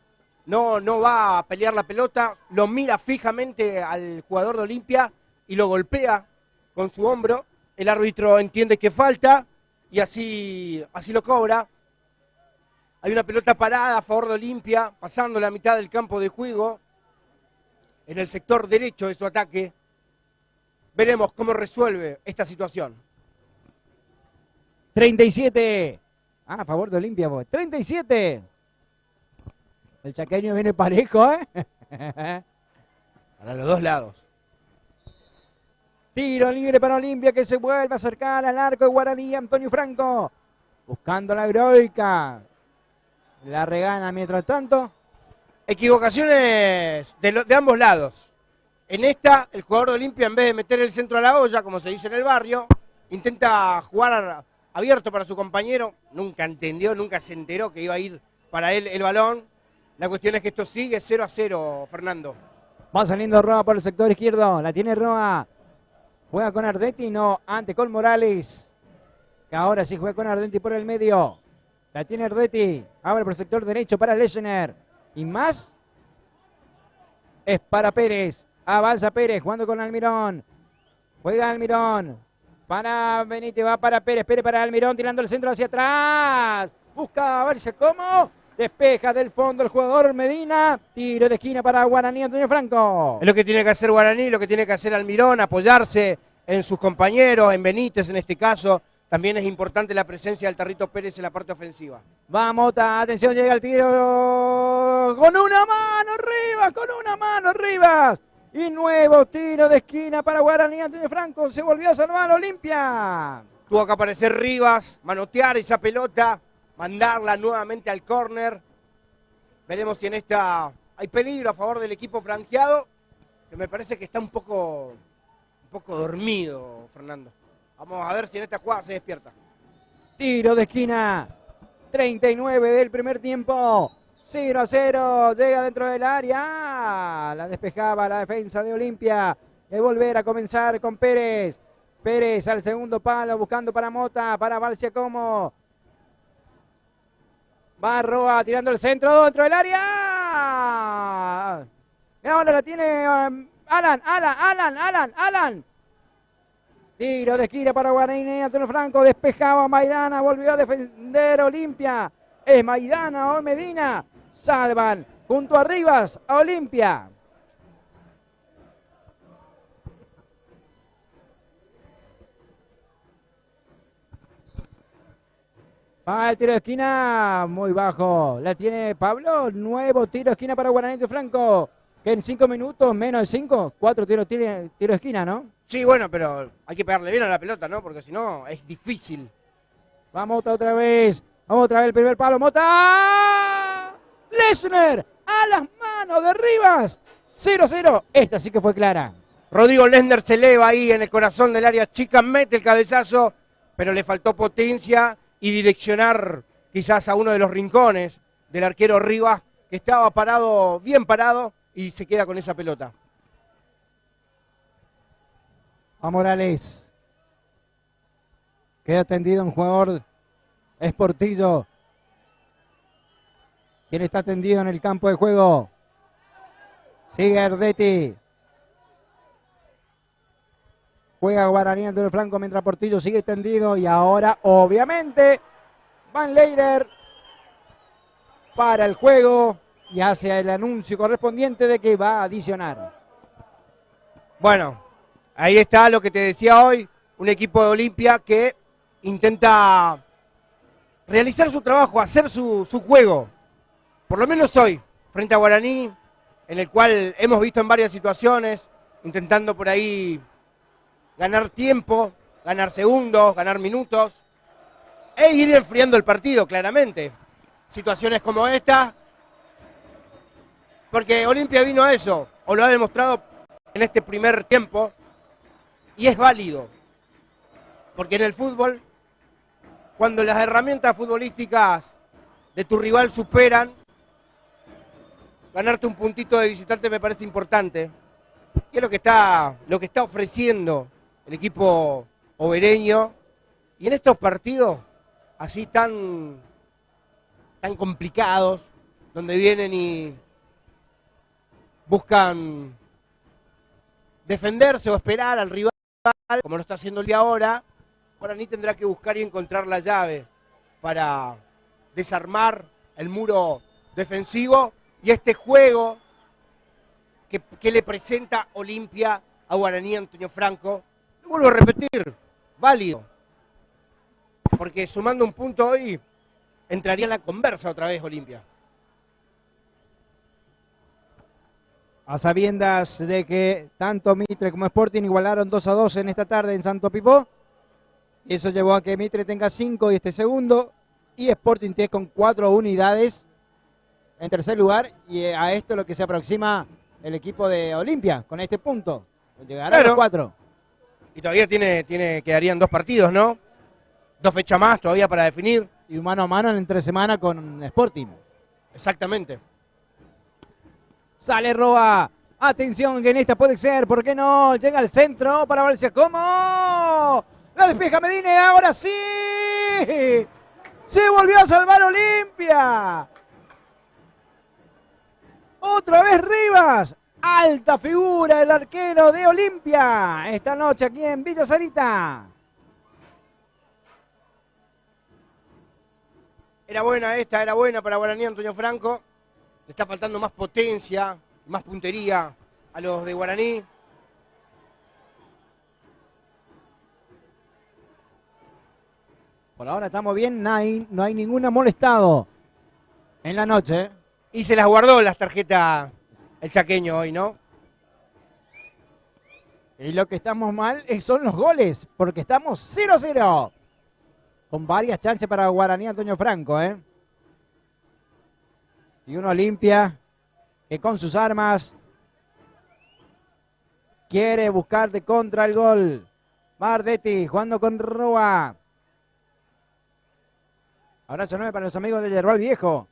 No va a pelear la pelota, lo mira fijamente al jugador de Olimpia y lo golpea con su hombro. El árbitro entiende que falta y así lo cobra. Hay una pelota parada a favor de Olimpia, pasando la mitad del campo de juego, en el sector derecho de su ataque. Veremos cómo resuelve esta situación. 37. A favor de Olimpia, 37. El chaqueño viene parejo, ¿eh? Para los dos lados. Tiro libre para Olimpia que se vuelve a acercar al arco de Guaraní. Antonio Franco buscando la heroica. La regana mientras tanto. Equivocaciones de ambos lados. En esta, el jugador de Olimpia, en vez de meter el centro a la olla, como se dice en el barrio, intenta jugar abierto para su compañero. Nunca entendió, nunca se enteró que iba a ir para él el balón. La cuestión es que esto sigue 0-0, Fernando. Va saliendo Roa por el sector izquierdo. La tiene Roa. Juega con Ardetti, no, antes con Morales. Que ahora sí juega con Ardetti por el medio. La tiene Ardetti. Abre por el sector derecho para Leschner. Y más es para Pérez. Avanza Pérez jugando con Almirón. Juega Almirón. Para Benítez, va para Pérez. Pérez para Almirón tirando el centro hacia atrás. Busca a verse cómo. Despeja del fondo el jugador Medina. Tiro de esquina para Guaraní, Antonio Franco. Es lo que tiene que hacer Guaraní, lo que tiene que hacer Almirón, apoyarse en sus compañeros, en Benítez en este caso. También es importante la presencia del Tarrito Pérez en la parte ofensiva. Va Mota, atención, llega el tiro. Con una mano Rivas. Y nuevo tiro de esquina para Guaraní, Antonio Franco. Se volvió a salvar Olimpia. Tuvo que aparecer Rivas, manotear esa pelota, mandarla nuevamente al córner. Veremos si en esta hay peligro a favor del equipo franjeado, que me parece que está un poco dormido, Fernando. Vamos a ver si en esta jugada se despierta. Tiro de esquina. 39 del primer tiempo. 0-0. Llega dentro del área. La despejaba la defensa de Olimpia. El volver a comenzar con Pérez. Pérez al segundo palo buscando para Mota, para Valsiacomo. Va Roa tirando el centro dentro del área. Y ahora la tiene Alan. Tiro de esquina para Guaraní, Antonio Franco, despejaba Maidana, volvió a defender Olimpia. Es Maidana o Medina. Salvan junto a Rivas a Olimpia. Va el tiro de esquina, muy bajo. La tiene Pablo, nuevo tiro de esquina para Guaraní de Franco. Que en 5 minutos, menos de 5, 4 tiros de esquina, ¿no? Sí, bueno, pero hay que pegarle bien a la pelota, ¿no? Porque si no, es difícil Va Mota otra vez. Vamos otra vez el primer palo. Mota. Lesnar a las manos de Rivas. 0-0. Esta sí que fue clara. Rodrigo Lesnar se eleva ahí en el corazón del área chica, mete el cabezazo, pero le faltó potencia y direccionar quizás a uno de los rincones del arquero Rivas, que estaba parado, bien parado, y se queda con esa pelota. A Morales. Queda tendido un jugador. Es Portillo. ¿Quién está tendido en el campo de juego? Sigue Ardetti. Juega Guaraní Antonio Franco mientras Portillo sigue tendido. Y ahora, obviamente, Van Leider para el juego y hace el anuncio correspondiente de que va a adicionar. Bueno, ahí está lo que te decía hoy. Un equipo de Olimpia que intenta realizar su trabajo, hacer su juego. Por lo menos hoy, frente a Guaraní, en el cual hemos visto en varias situaciones, intentando por ahí ganar tiempo, ganar segundos, ganar minutos, e ir enfriando el partido, claramente. Situaciones como esta, porque Olimpia vino a eso, o lo ha demostrado en este primer tiempo, y es válido. Porque en el fútbol, cuando las herramientas futbolísticas de tu rival superan, ganarte un puntito de visitante me parece importante. Y es lo que está ofreciendo el equipo obereño. Y en estos partidos así tan complicados, donde vienen y buscan defenderse o esperar al rival, como lo está haciendo el de ahora, Guaraní tendrá que buscar y encontrar la llave para desarmar el muro defensivo y este juego que le presenta Olimpia a Guaraní Antonio Franco. Lo vuelvo a repetir, válido, porque sumando un punto hoy entraría en la conversa otra vez Olimpia. A sabiendas de que tanto Mitre como Sporting igualaron 2-2 en esta tarde en Santo Pipó. Eso llevó a que Mitre tenga 5 y esté segundo. Y Sporting esté con 4 unidades en tercer lugar. Y a esto lo que se aproxima el equipo de Olimpia con este punto. Llegará a los 4. Y todavía quedarían 2 partidos, ¿no? 2 fechas más todavía para definir. Y un mano a mano en entre semana con Sporting. Exactamente. Sale Roa. Atención que en esta puede ser, ¿por qué no? Llega al centro para Valencia. ¿Cómo? La despeja Medina y ahora sí. Se volvió a salvar Olimpia. Otra vez Rivas. Alta figura el arquero de Olimpia. Esta noche aquí en Villa Sarita. Era buena para Guaraní Antonio Franco. Le está faltando más potencia, más puntería a los de Guaraní. Por ahora estamos bien, no hay ningún molestado en la noche. Y se las guardó las tarjetas el chaqueño hoy, ¿no? Y lo que estamos mal son los goles, porque estamos 0-0. Con varias chances para Guaraní Antonio Franco, ¿eh? Y uno Olimpia que con sus armas quiere buscar de contra el gol. Mardetti jugando con Rúa. Abrazo 9 para los amigos de Yerbal Viejo.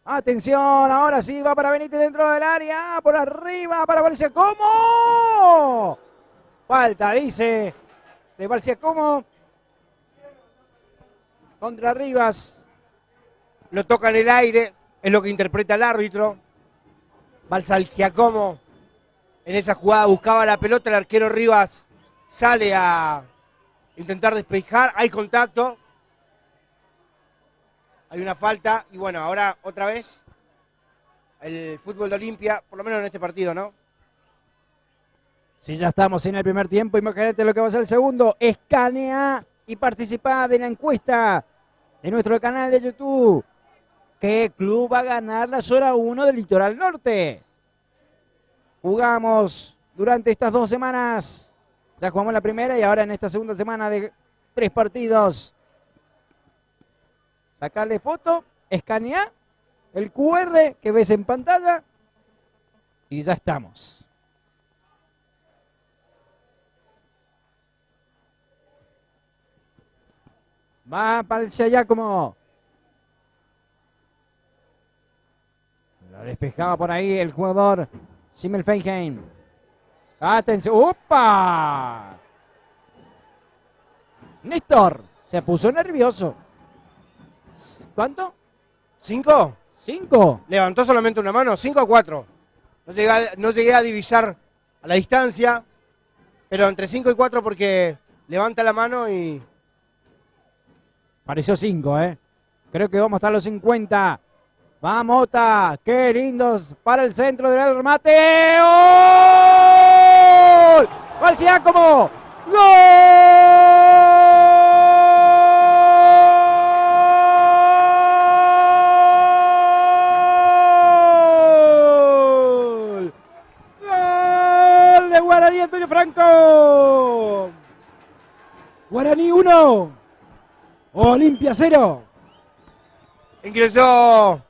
Atención, ahora sí va para Benítez dentro del área. Por arriba para Valencia. ¿Cómo? Falta, dice, de Valencia. ¿Cómo? Contra Rivas. Lo toca en el aire, es lo que interpreta el árbitro. Balsa Giacomo en esa jugada buscaba la pelota, el arquero Rivas sale a intentar despejar, hay contacto, hay una falta y bueno, ahora otra vez el fútbol de Olimpia, por lo menos en este partido, ¿no? Si ya estamos en el primer tiempo, imagínate lo que va a ser el segundo. Escanea y participa de la encuesta de nuestro canal de YouTube. ¿Qué club va a ganar la zona 1 del Litoral Norte? Jugamos durante estas 2 semanas. Ya jugamos la primera y ahora en esta segunda semana de 3 partidos. Sacarle foto, escanear el QR que ves en pantalla y ya estamos. Va para el Giacomo. Lo despejaba por ahí el jugador Simmelfeinheim. Atención. ¡Opa! Néstor se puso nervioso. ¿Cuánto? ¿5? 5. Levantó solamente una mano, 5 o 4. No llegué a divisar a la distancia, pero entre 5 y 4 porque levanta la mano y... Pareció 5, ¿eh? Creo que vamos hasta los 50. ¡Vamos, Ota! ¡Qué lindos para el centro del remate! ¡Gol! ¡Gol Giacomo! ¡Gol! ¡Gol de Guaraní Antonio Franco! Guaraní 1. Olimpia 0. Ingresó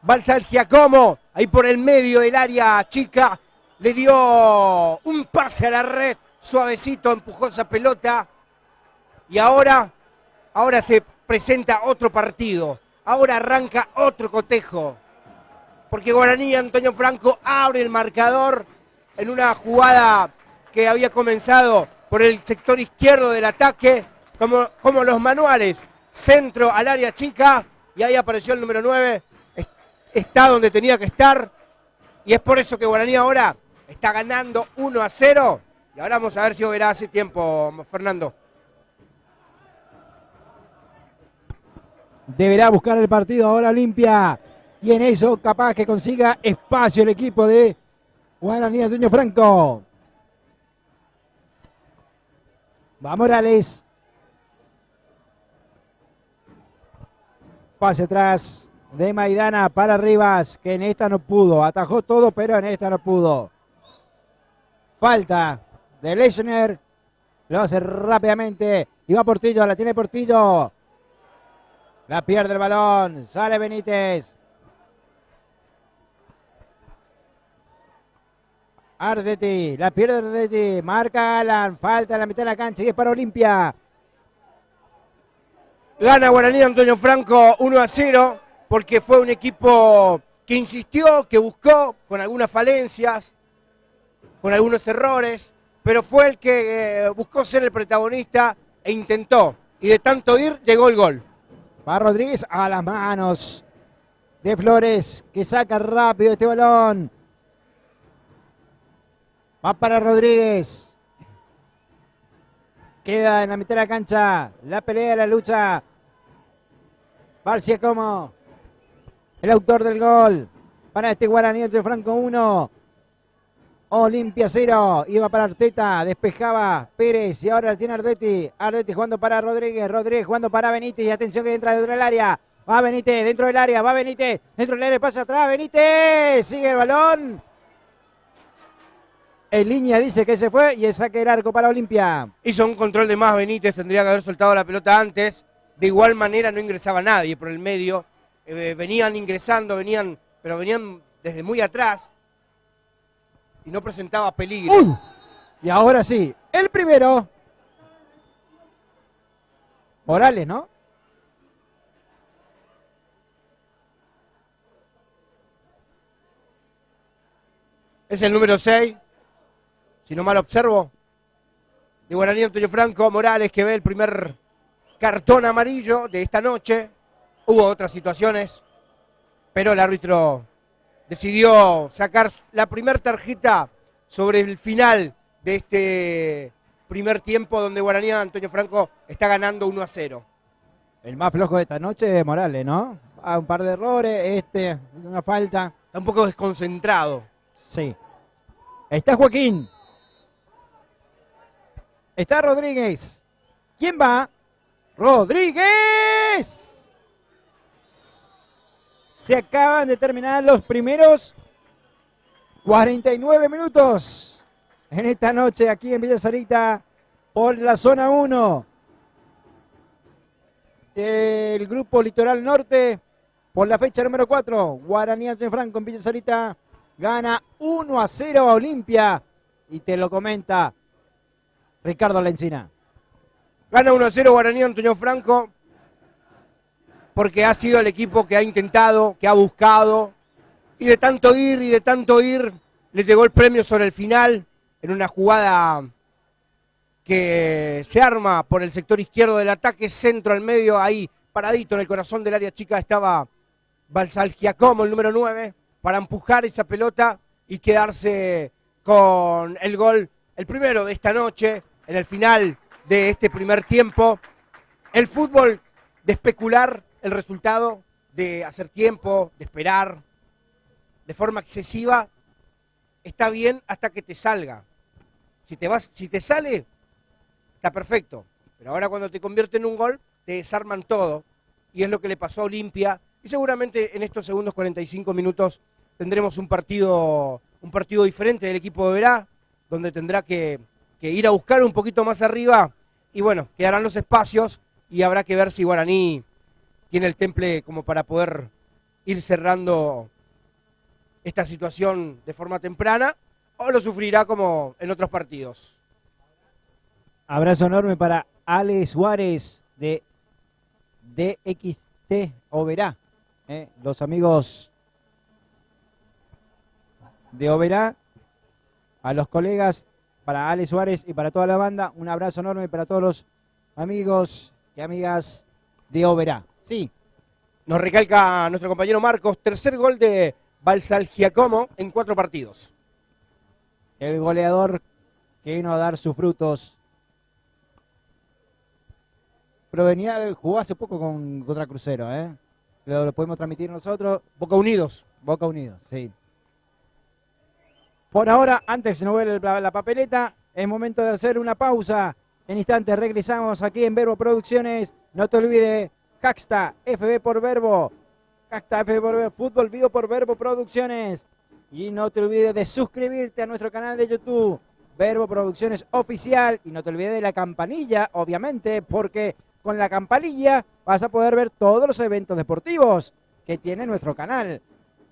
Balsal Giacomo, ahí por el medio del área chica, le dio un pase a la red, suavecito, empujó esa pelota y ahora se presenta otro partido, ahora arranca otro cotejo, porque Guaraní Antonio Franco abre el marcador en una jugada que había comenzado por el sector izquierdo del ataque, como los manuales, centro al área chica, y ahí apareció el número 9, está donde tenía que estar, y es por eso que Guaraní ahora está ganando 1-0, y ahora vamos a ver si verá hace tiempo, Fernando. Deberá buscar el partido ahora Olimpia, y en eso capaz que consiga espacio el equipo de Guaraní Antonio Franco. Va Morales. Pase atrás de Maidana para Rivas, que en esta no pudo. Atajó todo, pero en esta no pudo. Falta de Lechner. Lo hace rápidamente. Y va Portillo, la tiene Portillo. La pierde el balón. Sale Benítez. Ardetti, la pierde Ardetti. Marca Alan. Falta en la mitad de la cancha y es para Olimpia. Gana Guaraní Antonio Franco 1-0 porque fue un equipo que insistió, que buscó con algunas falencias, con algunos errores, pero fue el que buscó ser el protagonista e intentó. Y de tanto ir, llegó el gol. Va Rodríguez a las manos de Flores, que saca rápido este balón. Va para Rodríguez. Queda en la mitad de la cancha. La pelea, la lucha. Giacomo, el autor del gol. Para este Guaraní Antonio Franco 1. Olimpia 0. Iba para Arteta. Despejaba Pérez. Y ahora tiene Ardetti. Ardetti jugando para Rodríguez. Rodríguez jugando para Benítez. Y atención que entra dentro del área. Va Benítez dentro del área. Va Benítez. Dentro del área. Pasa atrás. Benítez. Sigue el balón. En línea dice que se fue y es saque del arco para Olimpia. Hizo un control de más Benítez, tendría que haber soltado la pelota antes. De igual manera no ingresaba nadie por el medio. Venían ingresando, pero venían desde muy atrás. Y no presentaba peligro. Y ahora sí, el primero. Morales, ¿no? Es el número 6. Si no mal observo, de Guaraní Antonio Franco, Morales, que ve el primer cartón amarillo de esta noche. Hubo otras situaciones, pero el árbitro decidió sacar la primera tarjeta sobre el final de este primer tiempo donde Guaraní Antonio Franco está ganando 1-0. El más flojo de esta noche es Morales, ¿no? Un par de errores, una falta. Está un poco desconcentrado. Sí. Está Joaquín. Está Rodríguez. ¿Quién va? ¡Rodríguez! Se acaban de terminar los primeros 49 minutos en esta noche aquí en Villa Sarita. por la zona 1 del grupo Litoral Norte, por la fecha número 4, Guaraní Antonio Franco en Villa Sarita gana 1-0 a Olimpia, y te lo comenta Ricardo Lencina. Gana 1-0 Guaraní Antonio Franco porque ha sido el equipo que ha intentado, que ha buscado, y de tanto ir, le llegó el premio sobre el final en una jugada que se arma por el sector izquierdo del ataque, centro al medio, ahí paradito en el corazón del área chica estaba Balsalgiacomo, el número 9, para empujar esa pelota y quedarse con el gol, el primero de esta noche, en el final de este primer tiempo. El fútbol de especular el resultado, de hacer tiempo, de esperar, de forma excesiva, está bien hasta que te salga. Si te sale, está perfecto. Pero ahora cuando te convierte en un gol, te desarman todo. Y es lo que le pasó a Olimpia. Y seguramente en estos segundos 45 minutos tendremos un partido diferente del equipo de Oberá, donde tendrá que ir a buscar un poquito más arriba. Y bueno, quedarán los espacios y habrá que ver si Guaraní tiene el temple como para poder ir cerrando esta situación de forma temprana, o lo sufrirá como en otros partidos. Abrazo enorme para Ale Suárez de DXT Oberá. Los amigos de Oberá, a los colegas, para Ale Suárez y para toda la banda, un abrazo enorme para todos los amigos y amigas de Oberá. Sí. Nos recalca nuestro compañero Marcos, tercer gol de Balsalgiacomo en 4 partidos. El goleador que vino a dar sus frutos. Jugó hace poco contra Crucero, Lo podemos transmitir nosotros. Boca Unidos. Boca Unidos, sí. Por ahora, antes que se nos vuelve la papeleta, es momento de hacer una pausa. En instantes regresamos aquí en Verbo Producciones. No te olvides, Caxta, FB por Verbo. Caxta, FB por Verbo, Fútbol Vivo por Verbo Producciones. Y no te olvides de suscribirte a nuestro canal de YouTube, Verbo Producciones Oficial. Y no te olvides de la campanilla, obviamente, porque con la campanilla vas a poder ver todos los eventos deportivos que tiene nuestro canal.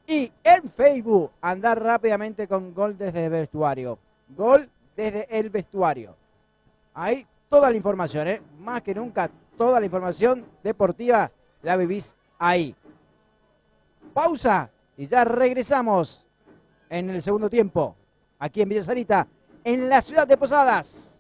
Y en Facebook, andar rápidamente con Gol desde el Vestuario. Gol desde el Vestuario. Ahí toda la información, más que nunca, toda la información deportiva la vivís ahí. Pausa y ya regresamos en el segundo tiempo, aquí en Villa Sarita, en la ciudad de Posadas.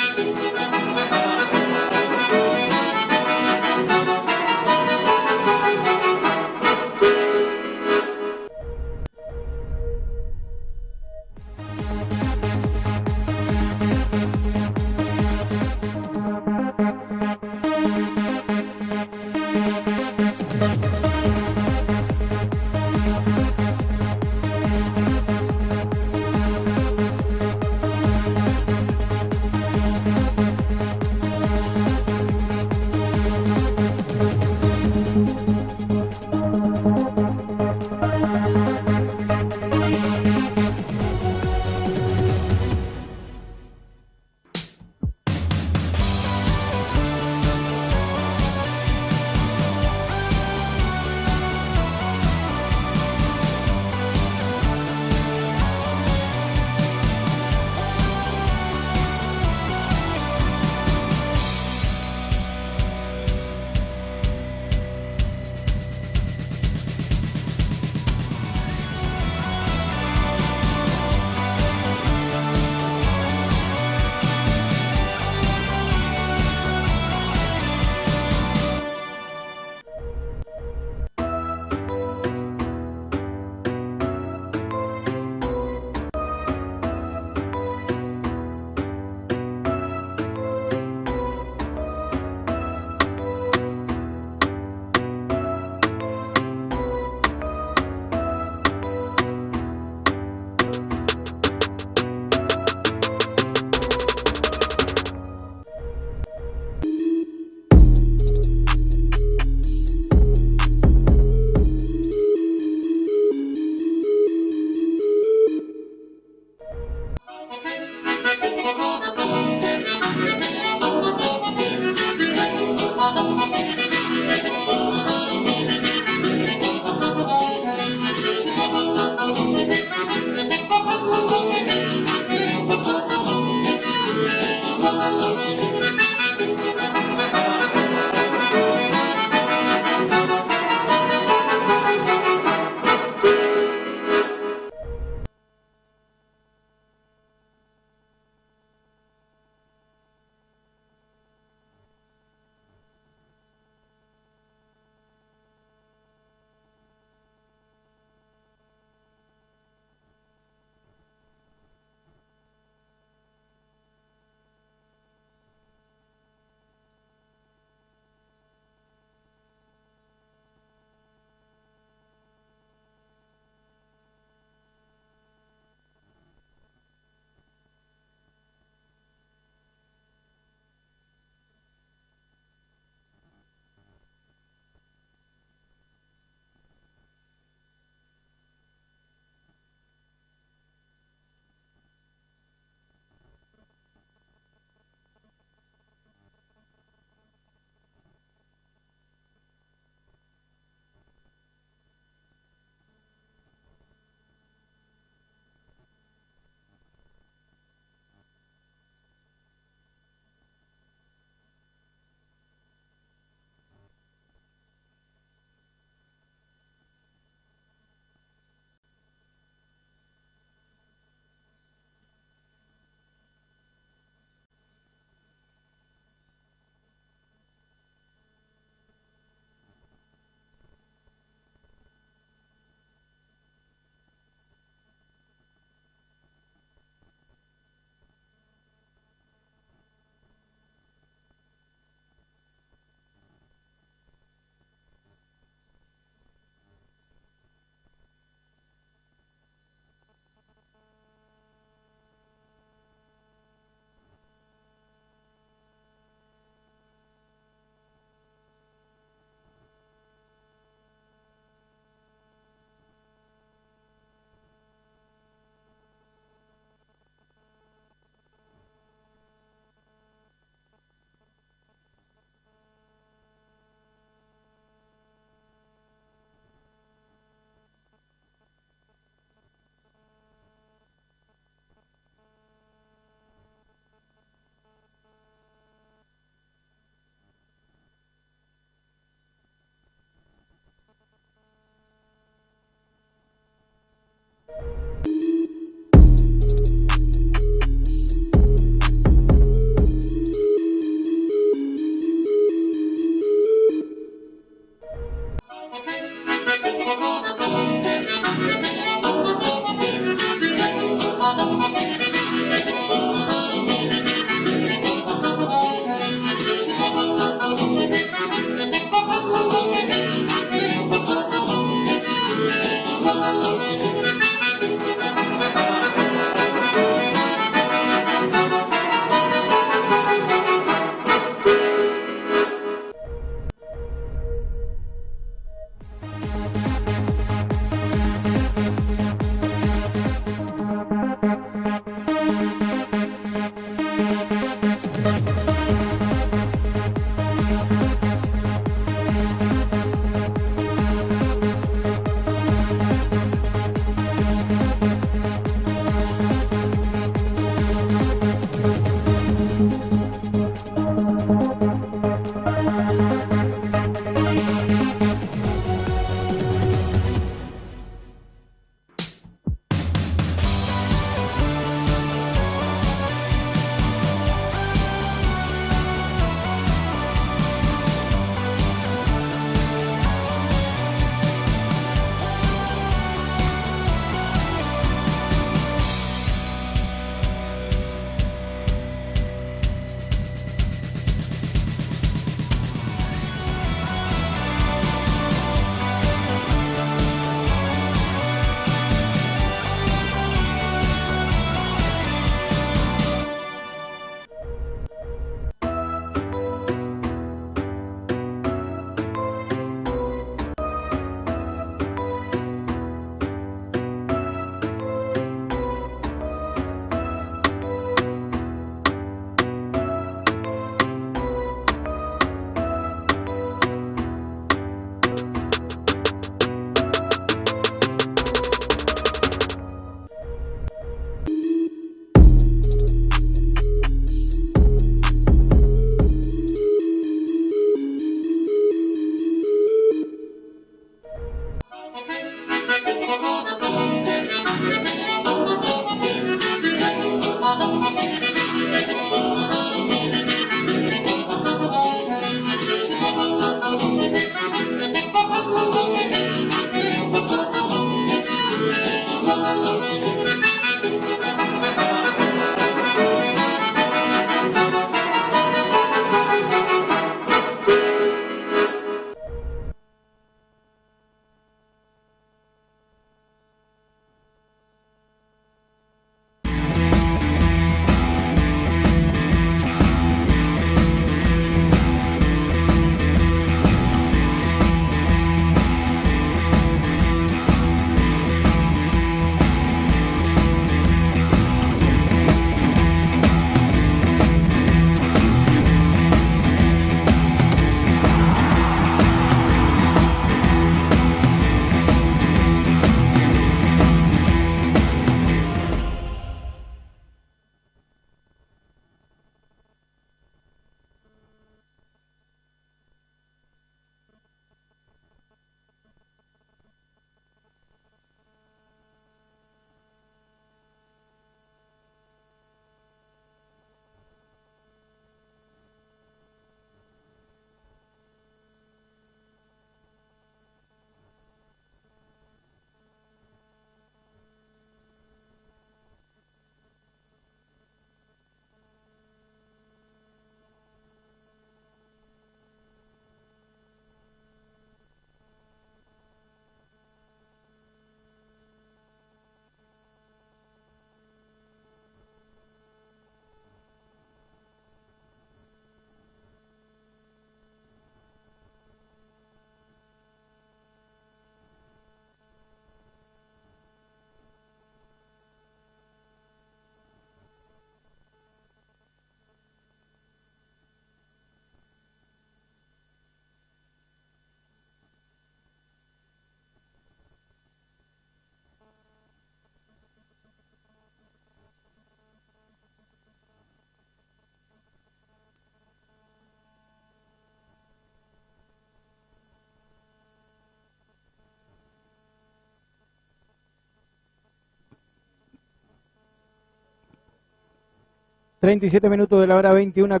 37 minutos de la hora 21,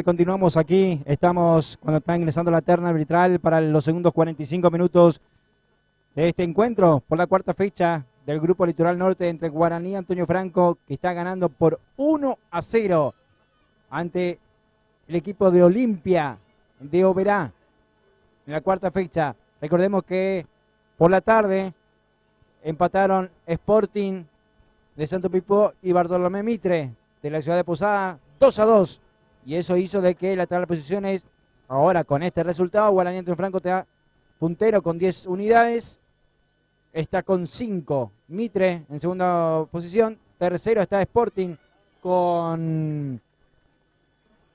continuamos aquí, estamos cuando está ingresando la terna arbitral para los segundos 45 minutos de este encuentro por la cuarta fecha del Grupo Litoral Norte entre Guaraní y Antonio Franco, que está ganando por 1-0 ante el equipo de Olimpia de Oberá en la cuarta fecha. Recordemos que por la tarde empataron Sporting de Santo Pipó y Bartolomé Mitre de la ciudad de Posada 2-2, y eso hizo de que la tabla de posiciones ahora con este resultado Guaraní Antonio Franco está puntero con 10 unidades, está con 5 Mitre en segunda posición, tercero está Sporting con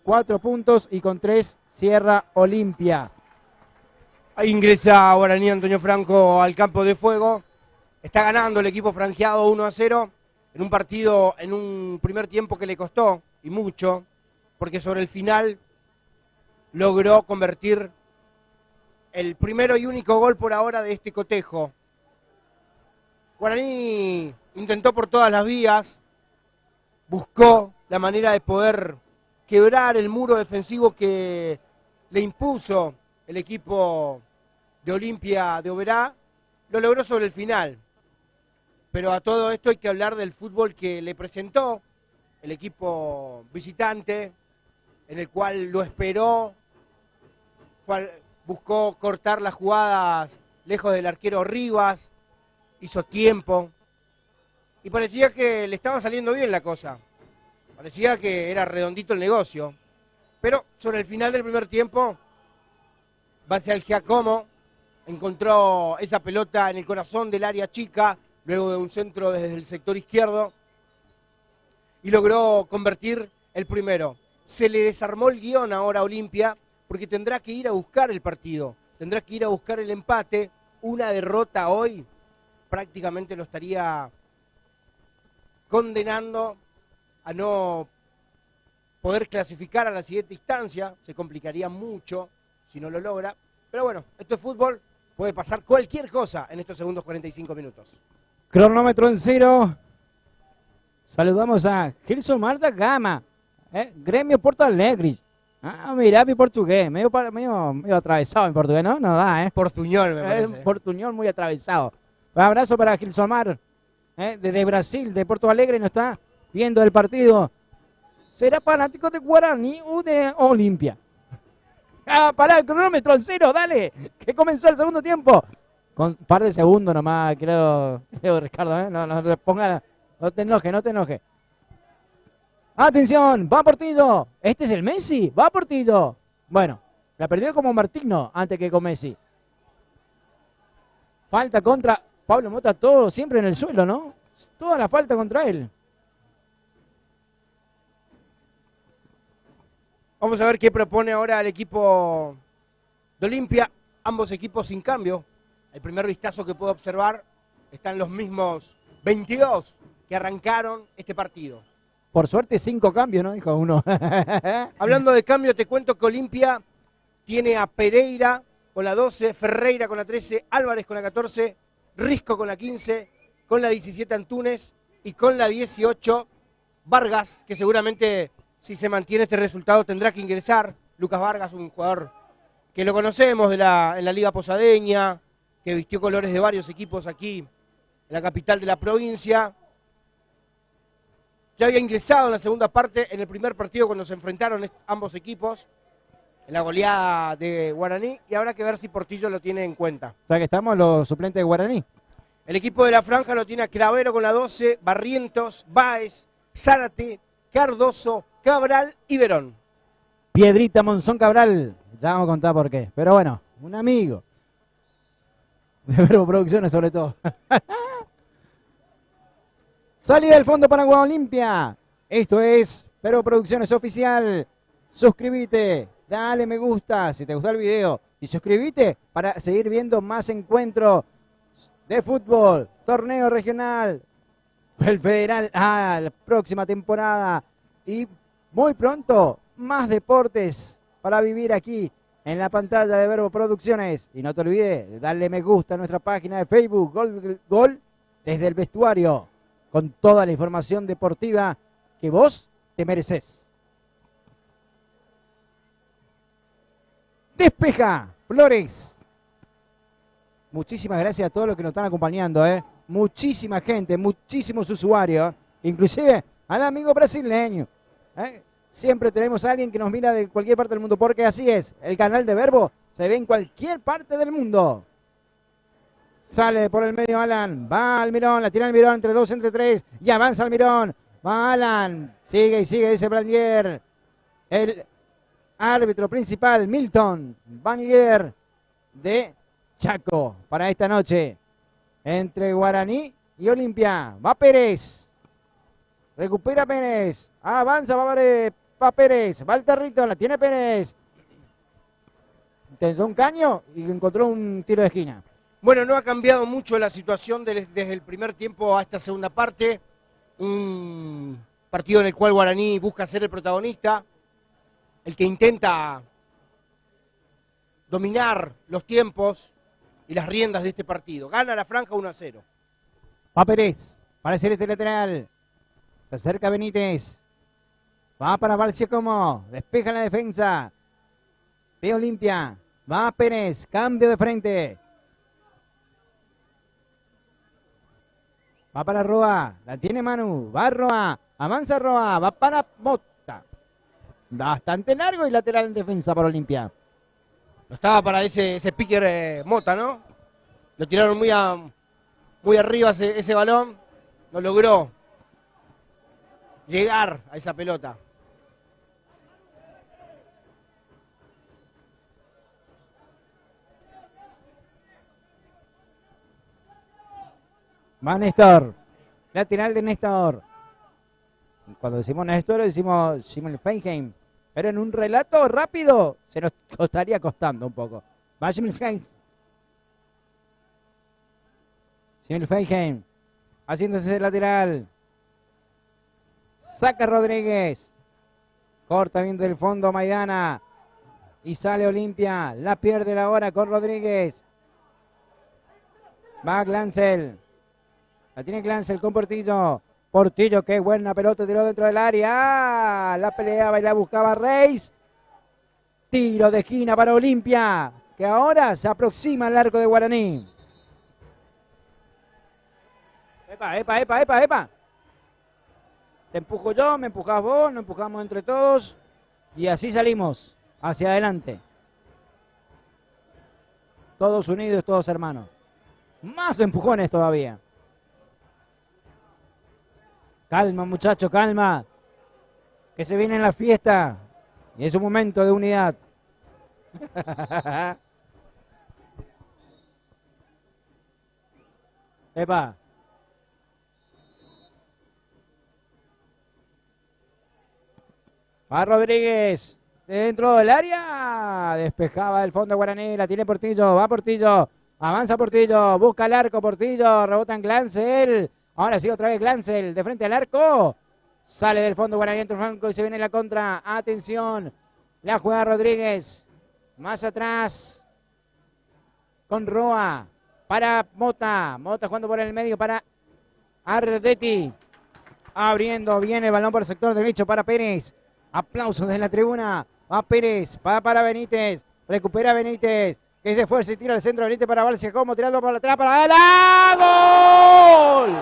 4 puntos y con 3 cierra Olimpia. Ahí ingresa Guaraní Antonio Franco al campo de juego, está ganando el equipo franqueado 1-0. En un partido, en un primer tiempo que le costó, y mucho, porque sobre el final logró convertir el primero y único gol por ahora de este cotejo. Guaraní intentó por todas las vías, buscó la manera de poder quebrar el muro defensivo que le impuso el equipo de Olimpia de Oberá, lo logró sobre el final. Pero a todo esto hay que hablar del fútbol que le presentó el equipo visitante, en el cual lo esperó, buscó cortar las jugadas lejos del arquero Rivas, hizo tiempo, y parecía que le estaba saliendo bien la cosa, parecía que era redondito el negocio, pero sobre el final del primer tiempo, Base Giacomo encontró esa pelota en el corazón del área chica, luego de un centro desde el sector izquierdo, y logró convertir el primero. Se le desarmó el guión ahora a Olimpia, porque tendrá que ir a buscar el partido, tendrá que ir a buscar el empate. Una derrota hoy prácticamente lo estaría condenando a no poder clasificar a la siguiente instancia, se complicaría mucho si no lo logra, pero bueno, esto es fútbol, puede pasar cualquier cosa en estos segundos 45 minutos. Cronómetro en 0. Saludamos a Gilson Marta Gama, Gremio Porto Alegre. Ah, mirá mi portugués, medio atravesado mi portugués, ¿no? No da, Portuñol, me parece. Portuñol muy atravesado. Un abrazo para Gilson Mar, desde Brasil, de Porto Alegre, nos está viendo el partido. ¿Será fanático de Guaraní o de Olimpia? Pará el cronómetro en 0, dale, que comenzó el segundo tiempo. Con un par de segundos nomás, creo Ricardo, no le ponga, no te enojes. Atención, va Portillo, este es el Messi, va Portillo. Bueno, la perdió como Martino antes que con Messi. Falta contra Pablo Mota, todo siempre en el suelo, ¿no? Toda la falta contra él. Vamos a ver qué propone ahora el equipo de Olimpia, ambos equipos sin cambio. El primer vistazo que puedo observar están los mismos 22 que arrancaron este partido. Por suerte 5 cambios, ¿no? Dijo uno. Hablando de cambio, te cuento que Olimpia tiene a Pereira con la 12, Ferreira con la 13, Álvarez con la 14, Risco con la 15, con la 17 Antunes y con la 18 Vargas, que seguramente si se mantiene este resultado tendrá que ingresar. Lucas Vargas, un jugador que lo conocemos en la Liga Posadeña, que vistió colores de varios equipos aquí en la capital de la provincia. Ya había ingresado en la segunda parte, en el primer partido cuando se enfrentaron ambos equipos, en la goleada de Guaraní, y habrá que ver si Portillo lo tiene en cuenta. O sea que estamos los suplentes de Guaraní. El equipo de la Franja lo tiene a Cravero con la 12, Barrientos, Báez, Zárate, Cardoso, Cabral y Verón. Piedrita Monzón Cabral, ya vamos a contar por qué, pero bueno, un amigo. De Verbo Producciones sobre todo. Salida del fondo para Olimpia. Esto es Verbo Producciones Oficial. Suscríbete, dale me gusta si te gustó el video. Y suscríbete para seguir viendo más encuentros de fútbol, torneo regional, el federal, la próxima temporada. Y muy pronto, más deportes para vivir aquí en la pantalla de Verbo Producciones. Y no te olvides de darle me gusta a nuestra página de Facebook, Gol desde el vestuario, con toda la información deportiva que vos te mereces. Despeja, Flores. Muchísimas gracias a todos los que nos están acompañando, muchísima gente, muchísimos usuarios, inclusive al amigo brasileño. Siempre tenemos a alguien que nos mira de cualquier parte del mundo, porque así es, el canal de Verbo se ve en cualquier parte del mundo. Sale por el medio Alan, va Almirón, la tira Almirón, entre 2, entre 3, y avanza Almirón, va Alan, sigue y sigue, dice Brandier. El árbitro principal, Milton Banlier de Chaco, para esta noche, entre Guaraní y Olimpia. Va Pérez, recupera Pérez, avanza, va Pérez, va el territo, la tiene Pérez. Intentó un caño y encontró un tiro de esquina. Bueno, no ha cambiado mucho la situación desde el primer tiempo a esta segunda parte. Un partido en el cual Guaraní busca ser el protagonista, el que intenta dominar los tiempos y las riendas de este partido. Gana la franja 1-0. Va Pérez, para hacer este lateral. Se acerca Benítez. Va para Valsiacomo, despeja la defensa de Olimpia. Va Pérez, cambio de frente. Va para Roa, la tiene Manu, va Roa, avanza Roa, va para Mota. Bastante largo y lateral en defensa para Olimpia. No estaba para ese picker Mota, ¿no? Lo tiraron muy arriba ese balón. No logró llegar a esa pelota. Va Néstor, lateral de Néstor. Cuando decimos Néstor, decimos Simon Feinheim. Pero en un relato rápido se nos estaría costando un poco. Va Simon Feinheim, haciéndose el lateral. Saca Rodríguez. Corta bien del fondo Maidana. Y sale Olimpia. La pierde la hora con Rodríguez. Va Glancel. La tiene Glancel con Portillo. Portillo, qué buena pelota, tiró dentro del área. La peleaba y la buscaba Reis. Tiro de esquina para Olimpia, que ahora se aproxima al arco de Guaraní. Epa. Te empujo yo, me empujás vos, nos empujamos entre todos. Y así salimos hacia adelante. Todos unidos, todos hermanos. Más empujones todavía. Calma, muchachos, calma. Que se viene la fiesta. Y es un momento de unidad. Epa. Va Rodríguez. Dentro del área. Despejaba el fondo Guaraní. La tiene Portillo. Va Portillo. Avanza Portillo. Busca el arco Portillo. Rebota en Glancel. Ahora sí, otra vez Glancel, de frente al arco. Sale del fondo Guaraní entre Franco y se viene la contra. Atención, la juega Rodríguez. Más atrás. Con Roa. Para Mota. Mota jugando por el medio para Ardetti. Abriendo bien el balón por el sector derecho para Pérez. Aplausos desde la tribuna. Va Pérez. Va para Benítez. Recupera Benítez. Que se fuerza y tira al centro Benítez para Valsiacomo. Tirando por atrás para ¡gol!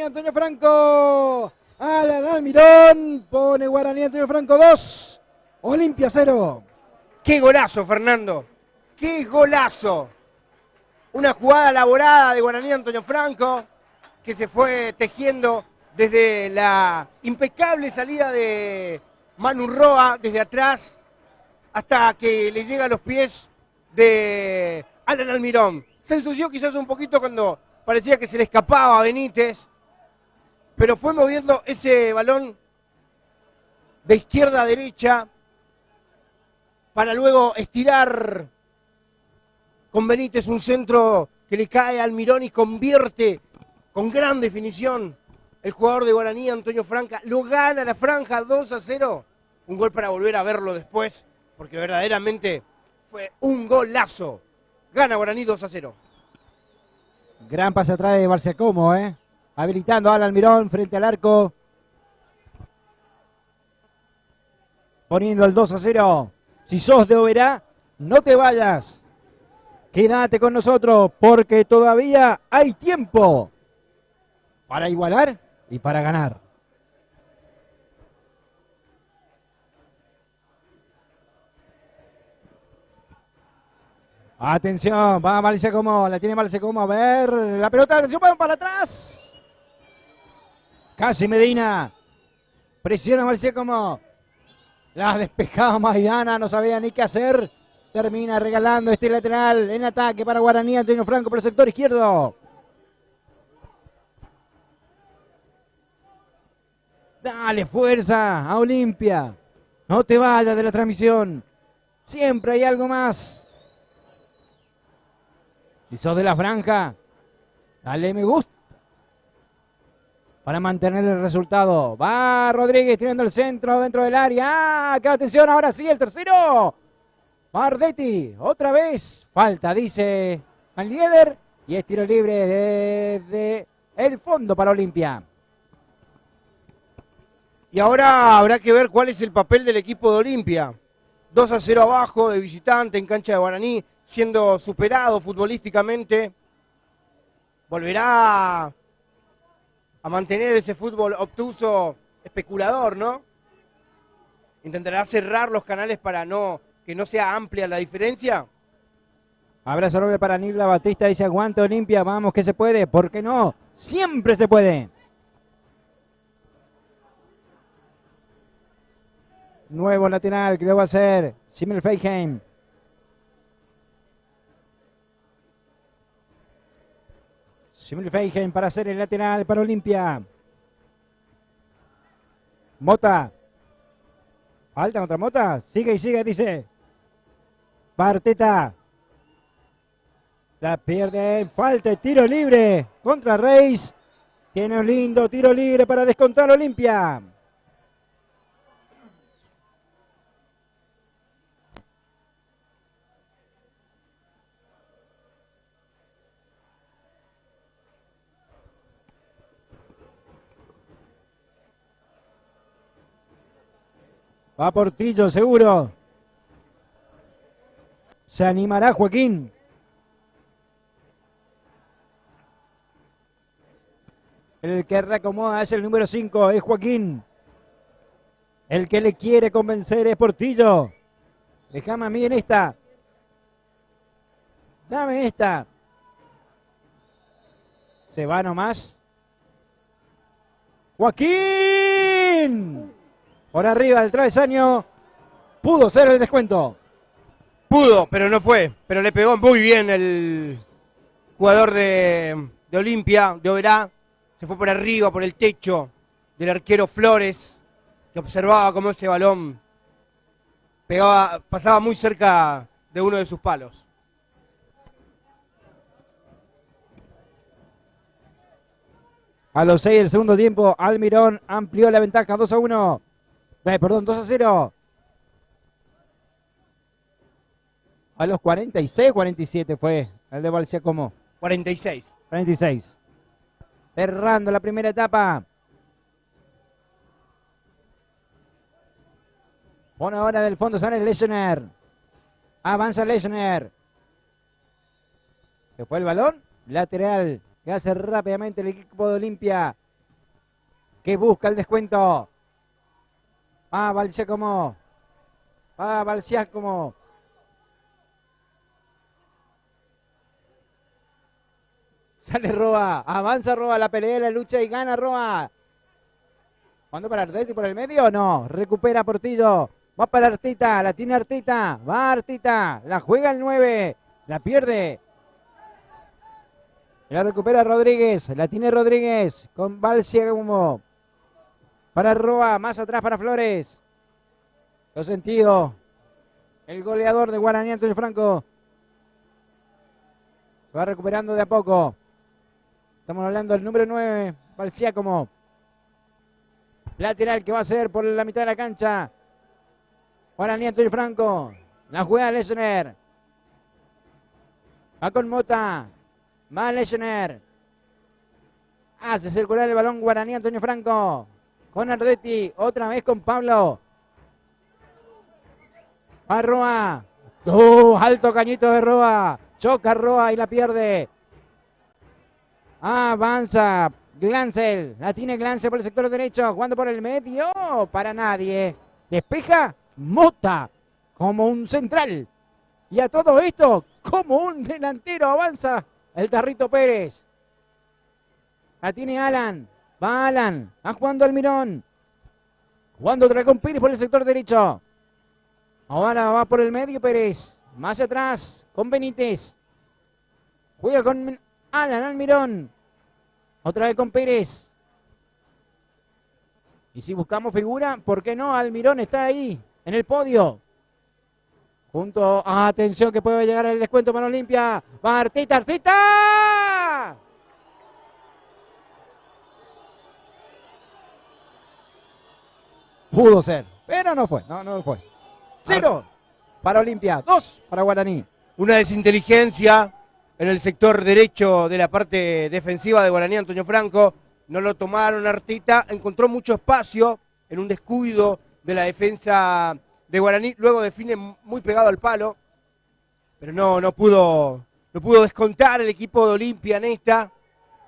Antonio Franco. Alan Almirón pone Guaraní Antonio Franco 2. Olimpia 0. ¡Qué golazo, Fernando! ¡Qué golazo! Una jugada elaborada de Guaraní Antonio Franco que se fue tejiendo desde la impecable salida de Manu Roa desde atrás hasta que le llega a los pies de Alan Almirón. Se ensució quizás un poquito cuando parecía que se le escapaba a Benítez, pero fue moviendo ese balón de izquierda a derecha para luego estirar con Benítez, un centro que le cae a Almirón y convierte con gran definición el jugador de Guaraní, Antonio Franca. Lo gana la franja 2-0. Un gol para volver a verlo después, porque verdaderamente fue un golazo. Gana Guaraní 2-0. Gran pase atrás de Barciacomo, habilitando a Almirón frente al arco. Poniendo el 2-0. Si sos de Oberá, no te vayas. Quédate con nosotros porque todavía hay tiempo para igualar y para ganar. Atención, va Barciacomo, la tiene Barciacomo, a ver, la pelota, atención, para atrás. Casi Medina, presiona Barciacomo, la despejaba Maidana, no sabía ni qué hacer, termina regalando este lateral en ataque para Guaraní, Antonio Franco por el sector izquierdo. Dale fuerza a Olimpia, no te vayas de la transmisión, siempre hay algo más. Si sos de la franja, dale me gusta para mantener el resultado. Va Rodríguez tirando el centro dentro del área. ¡Ah! ¡Qué atención! Ahora sí, el tercero. Bardetti, otra vez. Falta, dice al líder. Y es tiro libre desde el fondo para Olimpia. Y ahora habrá que ver cuál es el papel del equipo de Olimpia. 2-0 abajo de visitante en cancha de Guaraní, siendo superado futbolísticamente. Volverá a mantener ese fútbol obtuso, especulador, ¿no? Intentará cerrar los canales para que no sea amplia la diferencia. Abrazo enorme para Nilda Batista, dice aguante Olimpia, vamos que se puede, ¿por qué no? Siempre se puede. Nuevo lateral que lo va a hacer Simmel Feigheim. Simmel Feigheim para hacer el lateral para Olimpia. Mota. Falta contra Mota. Sigue y sigue, dice. Parteta. La pierde. Falta de tiro libre contra Reis. Tiene un lindo tiro libre para descontar Olimpia. Va Portillo, seguro. Se animará Joaquín. El que reacomoda es el número 5, es Joaquín. El que le quiere convencer es Portillo. Déjame a mí en esta. Dame esta. Se va nomás. Joaquín. Por arriba del travesaño. Pudo ser el descuento. Pudo, pero no fue. Pero le pegó muy bien el jugador de Olimpia, de Oberá. Se fue por arriba, por el techo del arquero Flores, que observaba cómo ese balón pasaba muy cerca de uno de sus palos. A los 6 del segundo tiempo, Almirón amplió la ventaja 2-1. Perdón, 2-0. A los 46, 47 fue el de Barciacomo. 46. 46. Cerrando la primera etapa. Pone ahora del fondo, sale Lesener. Avanza Lesener. Se fue el balón. Lateral que hace rápidamente el equipo de Olimpia. Que busca el descuento. Va Barciacomo. Va Barciacomo. Sale Roa, avanza Roa, la pelea, la lucha y gana Roa. ¿Cuándo para Arteta por el medio? No, recupera Portillo. Va para Arteta, la tiene Arteta. Va Arteta, la juega el 9, la pierde. La recupera Rodríguez, la tiene Rodríguez con Barciacomo. Para Roa, más atrás para Flores. Lo sentido. El goleador de Guaraní, Antonio Franco. Se va recuperando de a poco. Estamos hablando del número 9, parecía como lateral que va a ser por la mitad de la cancha. Guaraní Antonio Franco. La juega Lesoner. Va con Mota. Va Lesoner. Hace circular el balón Guaraní Antonio Franco. Con Ardetti. Otra vez con Pablo. Va Roa. Alto cañito de Roa. Choca Roa y la pierde. Avanza Glancel. La tiene Glancel por el sector derecho. Jugando por el medio. Para nadie. Despeja Mota. Como un central. Y a todo esto, como un delantero, avanza el Tarrito Pérez. La tiene Alan. Va Alan. Va jugando Almirón. Jugando otra vez con Pérez por el sector derecho. Ahora va por el medio Pérez. Más atrás con Benítez. Juega con Alan Almirón. Otra vez con Pérez. Y si buscamos figura, ¿por qué no? Almirón está ahí, en el podio. Junto a, atención, que puede llegar el descuento para Olimpia. Va Arteta, Arteta. Pudo ser, pero no fue, no fue. 0 para Olimpia, 2 para Guaraní. Una desinteligencia en el sector derecho de la parte defensiva de Guaraní Antonio Franco. No lo tomaron. Arteta encontró mucho espacio en un descuido de la defensa de Guaraní. Luego define muy pegado al palo, pero no pudo descontar el equipo de Olimpia en esta.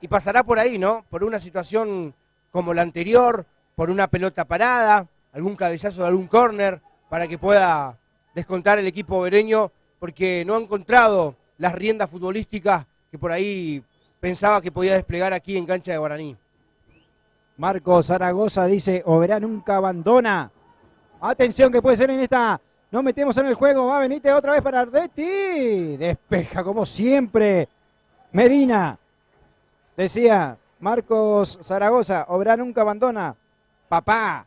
Y pasará por ahí, ¿no? Por una situación como la anterior, por una pelota parada, algún cabezazo de algún córner, para que pueda descontar el equipo bereño, porque no ha encontrado las riendas futbolísticas que por ahí pensaba que podía desplegar aquí en cancha de Guaraní. Marcos Zaragoza dice, Oberá nunca abandona. Atención que puede ser en esta. Nos metemos en el juego. Va Benítez otra vez para Ardetti. Despeja como siempre Medina. Decía Marcos Zaragoza, Oberá nunca abandona. Papá,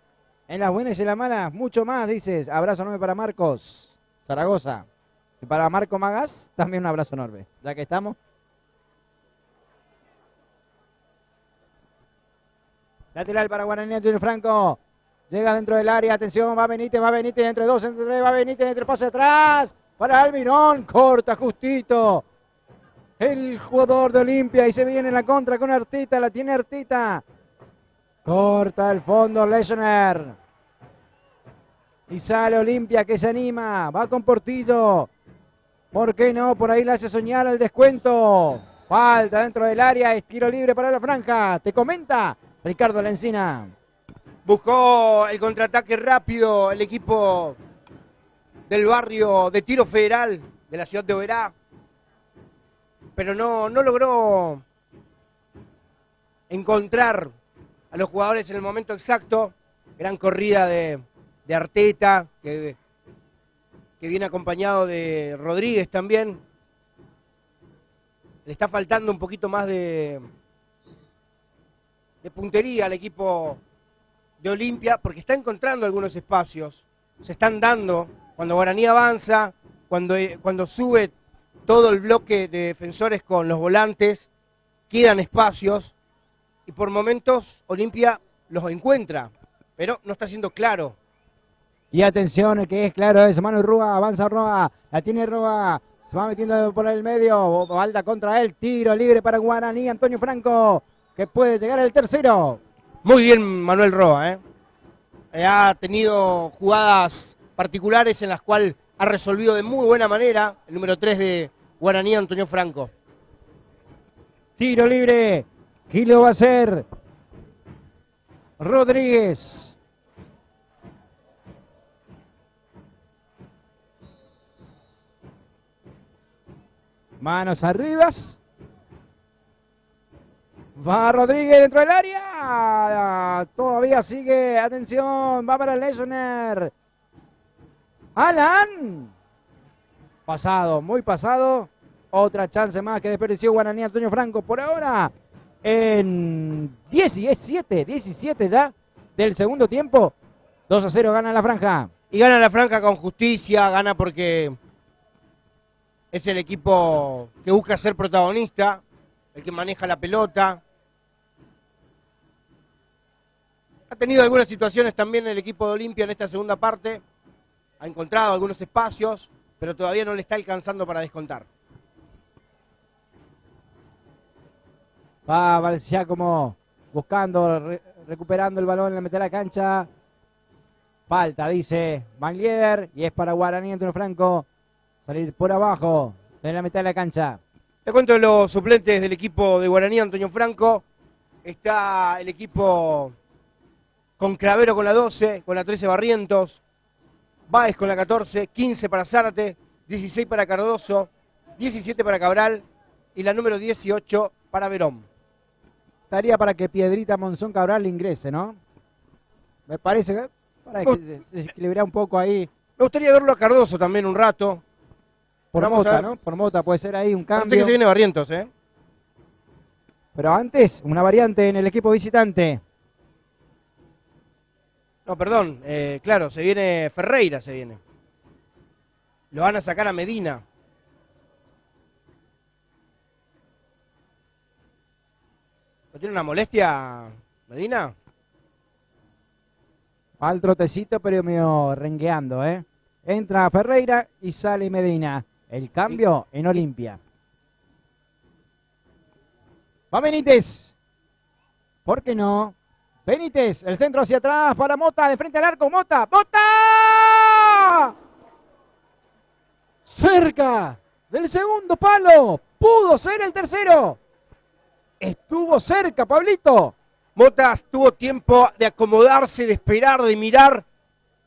en las buenas y en las malas, mucho más, dices. Abrazo enorme para Marcos Zaragoza. Y para Marco Magas, también un abrazo enorme. Ya que estamos. Lateral para Guaraní Antonio Franco. Llega dentro del área. Atención, va Benítez, entre 2, entre 3, va Benítez, entre pase atrás. Para Almirón, corta justito. El jugador de Olimpia y se viene en la contra con Arteta. La tiene Arteta. Corta el fondo Lesoner. Y sale Olimpia que se anima. Va con Portillo. ¿Por qué no? Por ahí le hace soñar el descuento. Falta dentro del área. Es tiro libre para la franja. Te comenta Ricardo Lencina. Buscó el contraataque rápido el equipo del barrio de Tiro Federal de la ciudad de Oberá. Pero no logró encontrar a los jugadores en el momento exacto. Gran corrida de Arteta, que viene acompañado de Rodríguez también. Le está faltando un poquito más de puntería al equipo de Olimpia, porque está encontrando algunos espacios. Se están dando cuando Guaraní avanza, cuando sube todo el bloque de defensores con los volantes, quedan espacios y por momentos Olimpia los encuentra, pero no está siendo claro. Y atención, que es claro, es Manu Rúa, avanza Rúa, la tiene Rúa, se va metiendo por el medio, Valda contra él, tiro libre para Guaraní Antonio Franco, que puede llegar al tercero. Muy bien Manuel Roa, ha tenido jugadas particulares en las cuales ha resolvido de muy buena manera el número 3 de Guaraní Antonio Franco. Tiro libre, ¿quién lo va a hacer? Rodríguez. Manos arriba. Va Rodríguez dentro del área. Todavía sigue. Atención. Va para Lesoner. Alan. Pasado. Muy pasado. Otra chance más que desperdició Guaraní Antonio Franco. Por ahora. En 17 ya. Del segundo tiempo. 2-0 gana la franja. Y gana la franja con justicia. Gana porque Es el equipo que busca ser protagonista, el que maneja la pelota. Ha tenido algunas situaciones también el equipo de Olimpia en esta segunda parte. Ha encontrado algunos espacios, pero todavía no le está alcanzando para descontar. Va Valsiacomo buscando, recuperando el balón en la mitad de la cancha. Falta, dice Van Lieder, y es para Guaraní Antonio Franco salir por abajo de la mitad de la cancha. Te cuento de los suplentes del equipo de Guaraní Antonio Franco. Está el equipo con Clavero con la 12, con la 13 Barrientos, Báez con la 14, 15 para Zárate, 16 para Cardoso, 17 para Cabral y la número 18 para Verón. Estaría para que Piedrita Monzón Cabral ingrese, ¿no? Me parece que para que se equilibra un poco ahí. Me gustaría verlo a Cardoso también un rato. Por Vamos a Mota, ver. ¿no? Por Mota puede ser ahí un Parece cambio. que se viene Barrientos, ¿eh? Pero antes, una variante en el equipo visitante. No, perdón, claro, se viene Ferreira, se viene. Lo van a sacar a Medina. ¿No tiene una molestia, Medina? Al trotecito, pero medio rengueando, ¿eh? Entra Ferreira y sale Medina. El cambio en Olimpia. Va Benítez. ¿Por qué no? Benítez, el centro hacia atrás para Mota, de frente al arco. Mota, ¡Mota! Cerca del segundo palo. Pudo ser el tercero. Estuvo cerca, Pablito. Motas tuvo tiempo de acomodarse, de esperar, de mirar,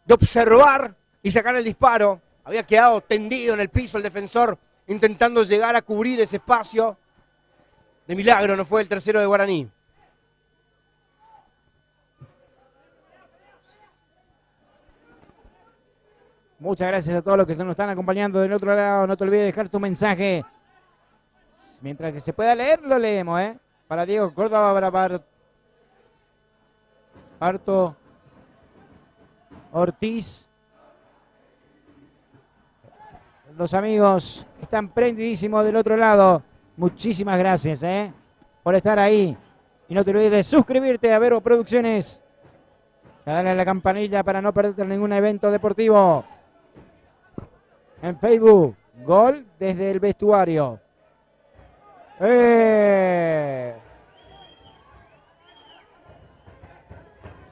de observar y sacar el disparo. Había quedado tendido en el piso el defensor, intentando llegar a cubrir ese espacio. De milagro no fue el tercero de Guaraní. Muchas gracias a todos los que nos están acompañando del otro lado. No te olvides de dejar tu mensaje. Mientras que se pueda leer, lo leemos, ¿eh? Para Diego Córdoba, para Arto Ortiz. Los amigos están prendidísimos del otro lado. Muchísimas gracias, por estar ahí. Y no te olvides de suscribirte a Vero Producciones. Dale a la campanilla para no perderte ningún evento deportivo. En Facebook, gol desde el vestuario.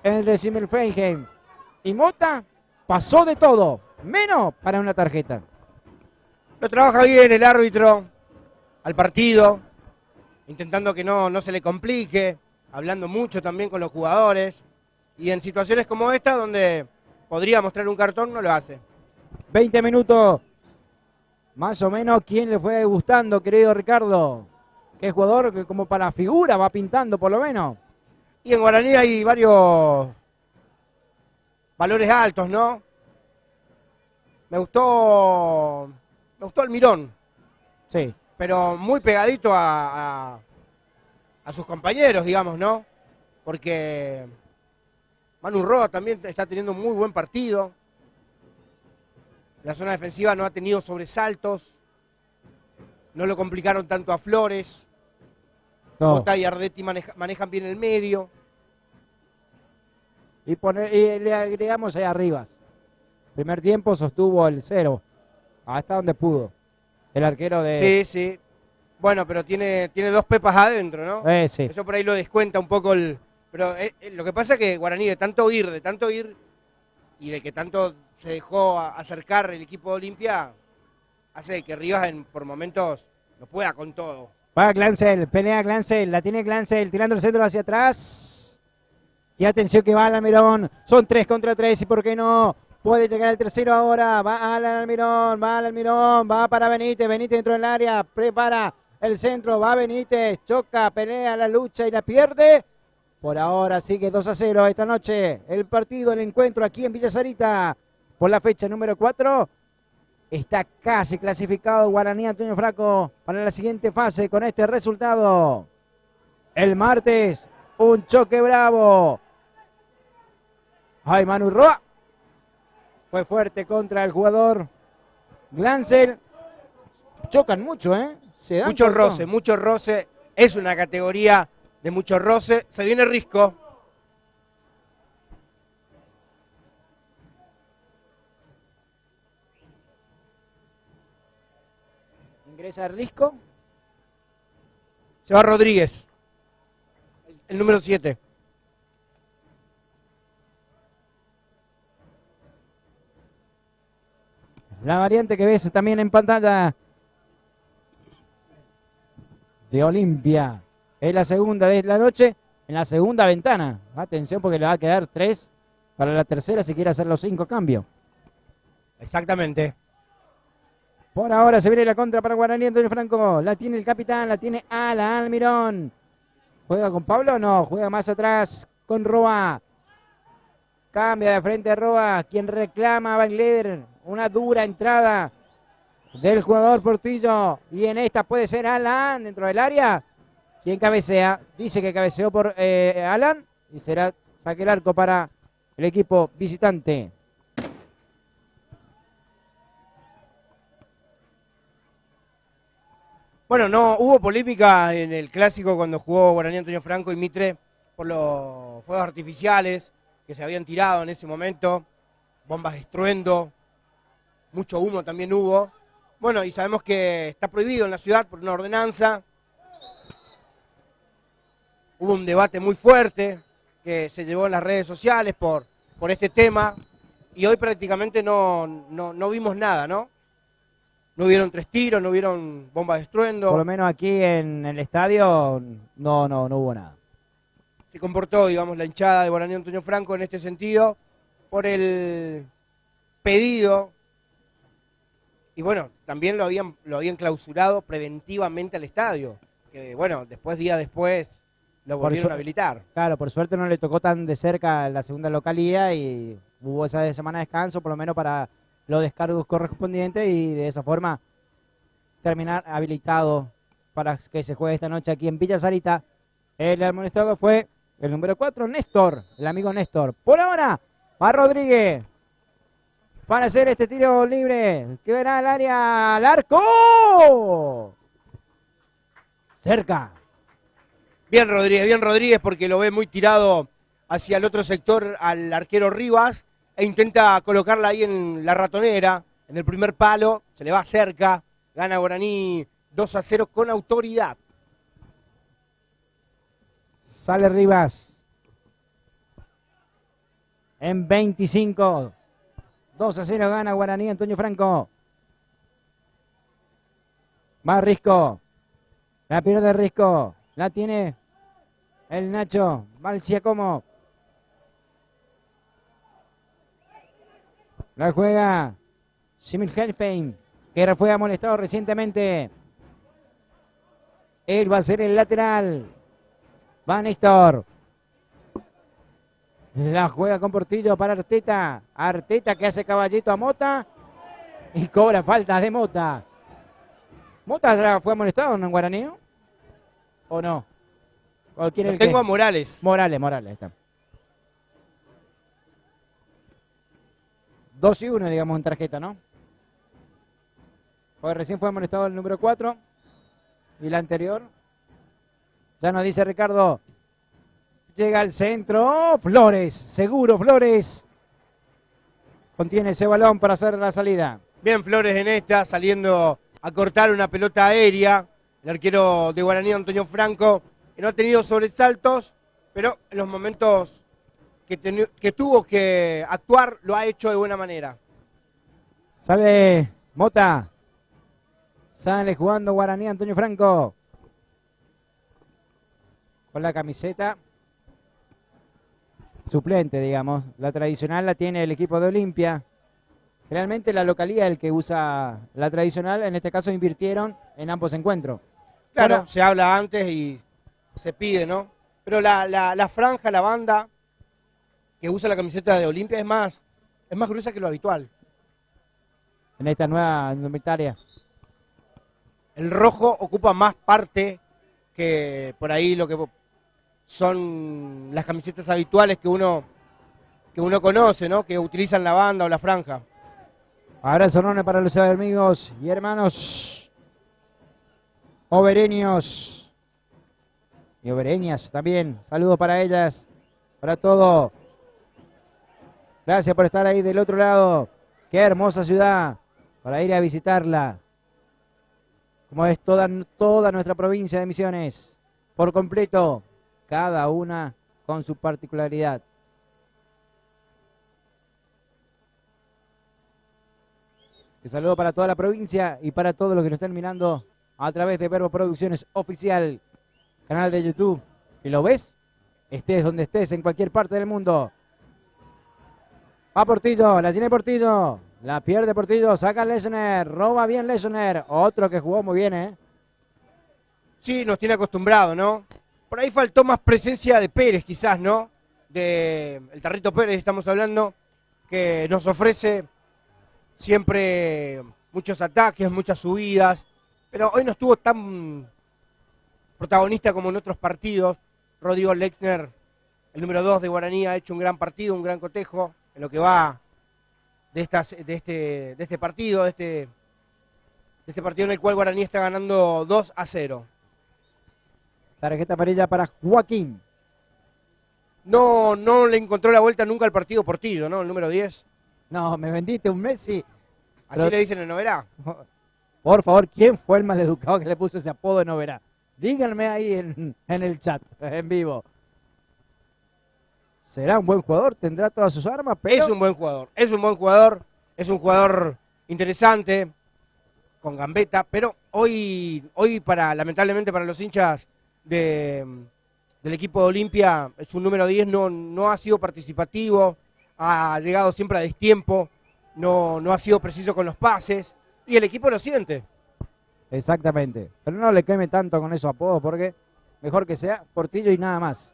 El de Simmelfeinheim. Y Mota pasó de todo, menos para una tarjeta. Lo trabaja bien el árbitro al partido, intentando que no se le complique, hablando mucho también con los jugadores. Y en situaciones como esta, donde podría mostrar un cartón, no lo hace. 20 minutos, más o menos. ¿Quién le fue gustando, querido Ricardo? ¿Qué jugador que como para figura va pintando por lo menos? Y en Guaraní hay varios valores altos, ¿no? Me gustó Almirón, Sí. pero muy pegadito a sus compañeros, digamos, ¿no? Porque Manu Roa también está teniendo un muy buen partido. La zona defensiva no ha tenido sobresaltos. No lo complicaron tanto a Flores. No. Mota y Ardetti manejan bien el medio. Y le agregamos ahí arriba. Primer tiempo sostuvo el 0. Hasta donde pudo. El arquero de... Sí, sí. Bueno, pero tiene dos pepas adentro, ¿no? Sí. Eso por ahí lo descuenta un poco el... Pero lo que pasa es que Guaraní, de tanto ir, y de que tanto se dejó acercar el equipo de Olimpia, hace que Rivas por momentos no pueda con todo. Va Glancel, pelea Glancel, la tiene Glancel, tirando el centro hacia atrás. Y atención que va al Almirón, son 3 contra 3 y por qué no, puede llegar el tercero ahora, va al Almirón, va para Benítez, Benítez dentro del área, prepara el centro, va Benítez, choca, pelea la lucha y la pierde. Por ahora sigue 2-0 esta noche el partido, el encuentro aquí en Villa Sarita por la fecha número 4. Está casi clasificado Guaraní Antonio Franco para la siguiente fase con este resultado. El martes, un choque bravo. Ay, Manu Roa. Fue fuerte contra el jugador Glancel. chocan mucho, ¿eh? Se dan Mucho con roce, todo. mucho roce. Es una categoría de mucho roce. Se viene Risco. Ingresa Risco. Se va Rodríguez. El número 7. La variante que ves también en pantalla de Olimpia. Es la segunda de la noche, en la segunda ventana. Atención porque le va a quedar 3 para la tercera si quiere hacer los 5 cambios. Exactamente. Por ahora se viene la contra para Guaraní Antonio Franco. La tiene el capitán, la tiene Ala Almirón. ¿Juega con Pablo o no? Juega más atrás con Roa. Cambia de frente a Roa. Quien reclama a Baileder. Una dura entrada del jugador Portillo. Y en esta puede ser Alan dentro del área. Quien cabecea. Dice que cabeceó por Alan. Y será saque el arco para el equipo visitante. Bueno, no hubo polémica en el clásico cuando jugó Guaraní Antonio Franco y Mitre por los fuegos artificiales que se habían tirado en ese momento, bombas de estruendo, mucho humo también hubo. Bueno, y sabemos que está prohibido en la ciudad por una ordenanza. Hubo un debate muy fuerte que se llevó en las redes sociales por este tema y hoy prácticamente no vimos nada, ¿no? No hubieron 3 tiros, no hubieron bombas de estruendo. Por lo menos aquí en el estadio no hubo nada. Se comportó, digamos, la hinchada de Guaraní Antonio Franco en este sentido por el pedido. Y bueno, también lo habían clausurado preventivamente al estadio. Que bueno, días después, lo volvieron a habilitar. Claro, por suerte no le tocó tan de cerca la segunda localía y hubo esa semana de descanso, por lo menos para los descargos correspondientes y de esa forma terminar habilitado para que se juegue esta noche aquí en Villa Sarita. El amonestado fue el número 4, Néstor, el amigo Néstor. Por ahora, va Rodríguez para hacer este tiro libre que verá al área, al arco. Cerca. Bien Rodríguez porque lo ve muy tirado hacia el otro sector al arquero Rivas e intenta colocarla ahí en la ratonera, en el primer palo, se le va cerca, gana Guaraní 2-0 con autoridad. Sale Rivas. En 25. 2-0 gana Guaraní Antonio Franco. Va Risco. La pierde Risco. La tiene el Nacho. Valsiacomo. La juega Simil Helfein, que fue amonestado recientemente. Él va a ser el lateral. Va Néstor. La juega con Portillo para Arteta. Arteta que hace caballito a Mota. Y cobra falta de Mota. ¿Mota fue amonestado en Guaraní? ¿O no? ¿O quién es el Tengo que? a Morales. Morales, está. 2-1, digamos, en tarjeta, ¿no? Porque recién fue amonestado el número 4. Y la anterior. Ya nos dice Ricardo. Llega al centro. Flores, seguro Flores. Contiene ese balón para hacer la salida. Bien Flores en esta, saliendo a cortar una pelota aérea. El arquero de Guaraní Antonio Franco, que no ha tenido sobresaltos, pero en los momentos que tuvo que actuar, lo ha hecho de buena manera. Sale Mota. Sale jugando Guaraní Antonio Franco. Con la camiseta suplente, digamos. La tradicional la tiene el equipo de Olimpia. Realmente la localidad es el que usa la tradicional. En este caso invirtieron en ambos encuentros. Claro, Bueno, se habla antes y se pide, ¿no? Pero la franja, la banda que usa la camiseta de Olimpia es más gruesa que lo habitual. en esta nueva indumentaria. El rojo ocupa más parte que por ahí lo que son las camisetas habituales que uno conoce, ¿no? Que utilizan la banda o la franja. Abrazo enorme para los amigos y hermanos Overeños y overeñas también. Saludos para ellas, para todo. Gracias por estar ahí del otro lado. Qué hermosa ciudad para ir a visitarla. Como es toda nuestra provincia de Misiones, por completo, cada una con su particularidad. Un saludo para toda la provincia y para todos los que nos están mirando a través de Verbo Producciones Oficial, canal de YouTube. ¿Y lo ves? Estés donde estés, en cualquier parte del mundo. Va Portillo, la tiene Portillo, la pierde Portillo, saca Lesener, roba bien Lesener, otro que jugó muy bien, ¿eh? Sí, nos tiene acostumbrado, ¿no? Por ahí faltó más presencia de Pérez, quizás, ¿no? De el Tarrito Pérez estamos hablando, que nos ofrece siempre muchos ataques, muchas subidas, pero hoy no estuvo tan protagonista como en otros partidos. Rodrigo Lechner, el número 2 de Guaraní, ha hecho un gran partido, un gran cotejo en lo que va de este partido, de este partido en el cual Guaraní está ganando 2-0. Tarjeta amarilla para Joaquín. No le encontró la vuelta nunca al partido Portillo, ¿no? El número 10. No, me vendiste un Messi. Así Pero, le dicen en Noverá. por favor, ¿quién fue el maleducado que le puso ese apodo de Noverá? Díganme ahí en el chat, en vivo. Será un buen jugador, tendrá todas sus armas, pero... Es un buen jugador, es un jugador interesante, con gambeta, pero hoy lamentablemente para los hinchas del equipo de Olimpia, su número 10 no ha sido participativo, ha llegado siempre a destiempo, no ha sido preciso con los pases, y el equipo lo siente. Exactamente, pero no le queme tanto con esos apodos, porque mejor que sea Portillo y nada más.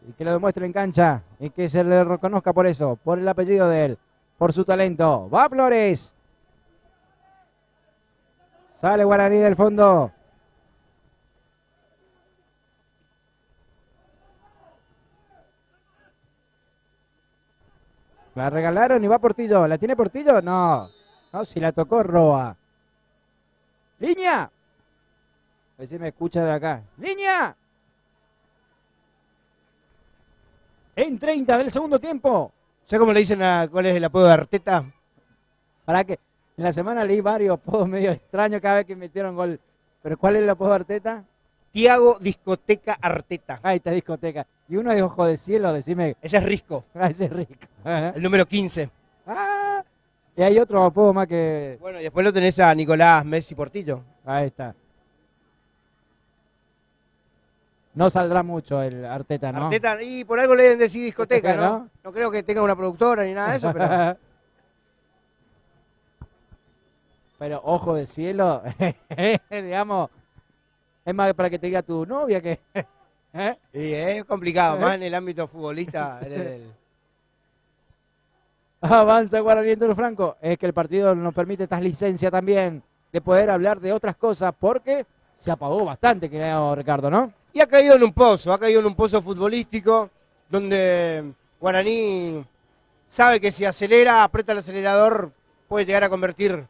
Y que lo demuestre en cancha, y que se le reconozca por eso, por el apellido de él, por su talento. ¡Va Flores! Sale Guaraní del fondo. La regalaron y va Portillo. ¿La tiene Portillo? No. No, si la tocó Roa. ¡Línea! A ver si me escucha de acá. ¡Línea! En 30 del segundo tiempo. ¿Sabes cómo le dicen cuál es el apodo de Arteta? Para que en la semana leí varios apodos medio extraños cada vez que metieron gol. ¿Pero cuál es el apodo de Arteta? Tiago Discoteca Arteta. Ahí está, discoteca. Y uno es Ojo de Cielo, decime. Ese es Risco, Ese es rico. el número 15. Ah, y hay otro apodo más que... Bueno, y después lo tenés a Nicolás Messi Portillo. Ahí está. No saldrá mucho el Arteta, ¿no? Arteta, y por algo le deben decir discoteca, ¿no? ¿no? No creo que tenga una productora ni nada de eso, pero... Pero Ojo de Cielo, digamos, es más para que te diga tu novia que... ¿eh? Y es complicado, más en el ámbito futbolista. Avanza Guaraní en Toro Franco. Es que el partido nos permite esta licencia también de poder hablar de otras cosas porque se apagó bastante, creo, Ricardo, ¿no? Y ha caído en un pozo futbolístico, donde Guaraní sabe que si acelera, aprieta el acelerador, puede llegar a convertir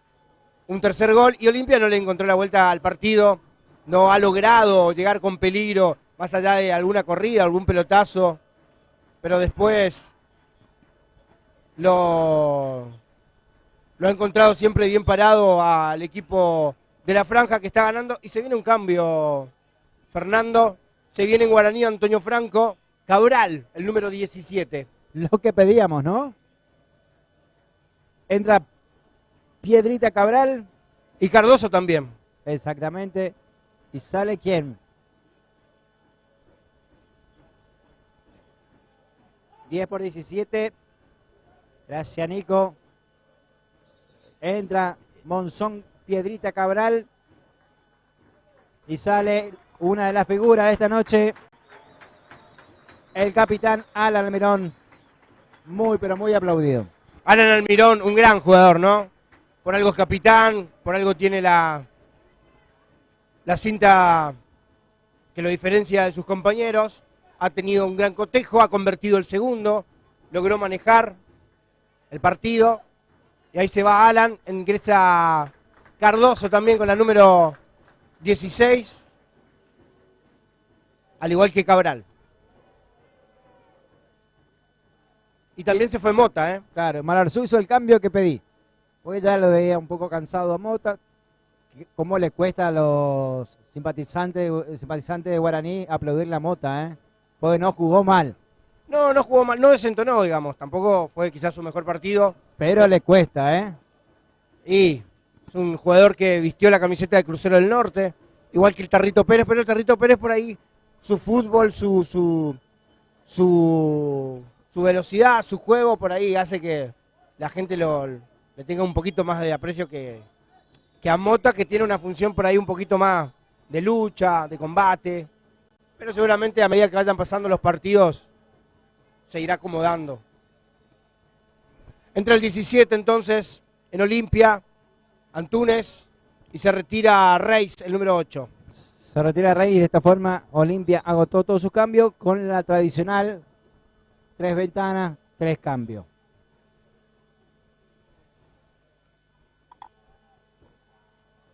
un tercer gol. Y Olimpia no le encontró la vuelta al partido, no ha logrado llegar con peligro, más allá de alguna corrida, algún pelotazo, pero después lo ha encontrado siempre bien parado al equipo de la franja que está ganando. Y se viene un cambio, Fernando, se viene en Guaraní Antonio Franco, Cabral, el número 17. Lo que pedíamos, ¿no? Entra Piedrita Cabral. Y Cardoso también. Exactamente. ¿Y sale quién? 10 por 17. Gracias, Nico. Entra Monzón Piedrita Cabral. Y sale una de las figuras de esta noche, el capitán Alan Almirón. Muy, pero muy aplaudido. Alan Almirón, un gran jugador, ¿no? Por algo es capitán, por algo tiene la cinta que lo diferencia de sus compañeros. Ha tenido un gran cotejo, ha convertido el segundo, logró manejar el partido. Y ahí se va Alan, ingresa Cardoso también con la número 16, al igual que Cabral. Y también se fue Mota, ¿eh? Claro, Malarzú hizo el cambio que pedí. Porque ya lo veía un poco cansado a Mota. ¿Cómo le cuesta a los simpatizantes de Guaraní aplaudirle a Mota, eh? Porque no jugó mal. No, no jugó mal, no desentonó, digamos. Tampoco fue quizás su mejor partido. Pero le cuesta, ¿eh? Y es un jugador que vistió la camiseta de Crucero del Norte, igual que el Tarrito Pérez, pero el Tarrito Pérez por ahí, su fútbol, su velocidad, su juego, por ahí hace que la gente le tenga un poquito más de aprecio que a Mota, que tiene una función por ahí un poquito más de lucha, de combate. Pero seguramente a medida que vayan pasando los partidos, se irá acomodando. Entra el 17 entonces en Olimpia, Antunes, y se retira Reis, el número 8. Se retira Rey y de esta forma Olimpia agotó todo su cambio con la tradicional 3 ventanas, 3 cambios.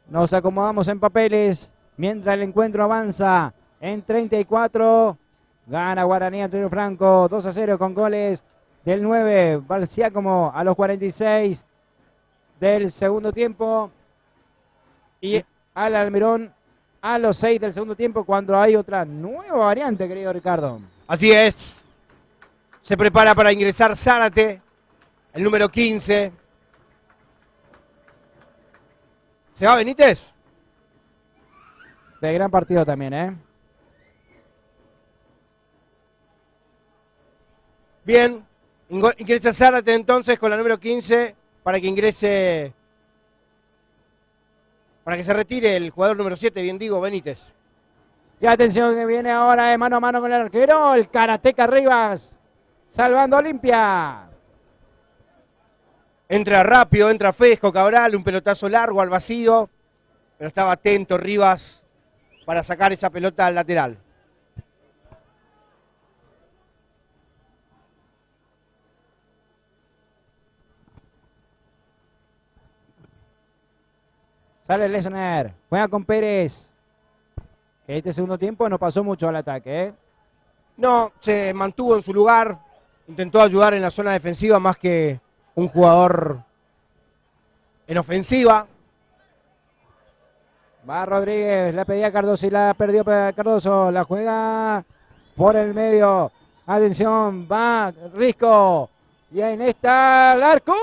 Nos acomodamos en papeles mientras el encuentro avanza en 34. Gana Guaraní Antonio Franco 2-0 con goles del 9 Balciácomo a los 46 del segundo tiempo y al Almirón a los 6 del segundo tiempo, cuando hay otra nueva variante, querido Ricardo. Así es. Se prepara para ingresar Zárate, el número 15. ¿Se va Benítez? De gran partido también, ¿eh? Bien, ingresa Zárate entonces con la número 15 para que ingrese, para que se retire el jugador número 7, bien digo, Benítez. Y atención que viene ahora de mano a mano con el arquero, el Karateka Rivas, salvando a Olimpia. Entra rápido, entra fresco Cabral, un pelotazo largo al vacío, pero estaba atento Rivas para sacar esa pelota al lateral. Sale Lesner, juega con Pérez. Este segundo tiempo no pasó mucho al ataque, ¿eh? No, se mantuvo en su lugar, intentó ayudar en la zona defensiva más que un jugador en ofensiva. Va Rodríguez, la pedía Cardoso y la perdió Cardoso, la juega por el medio. Atención, va Risco. Y en esta, el arco,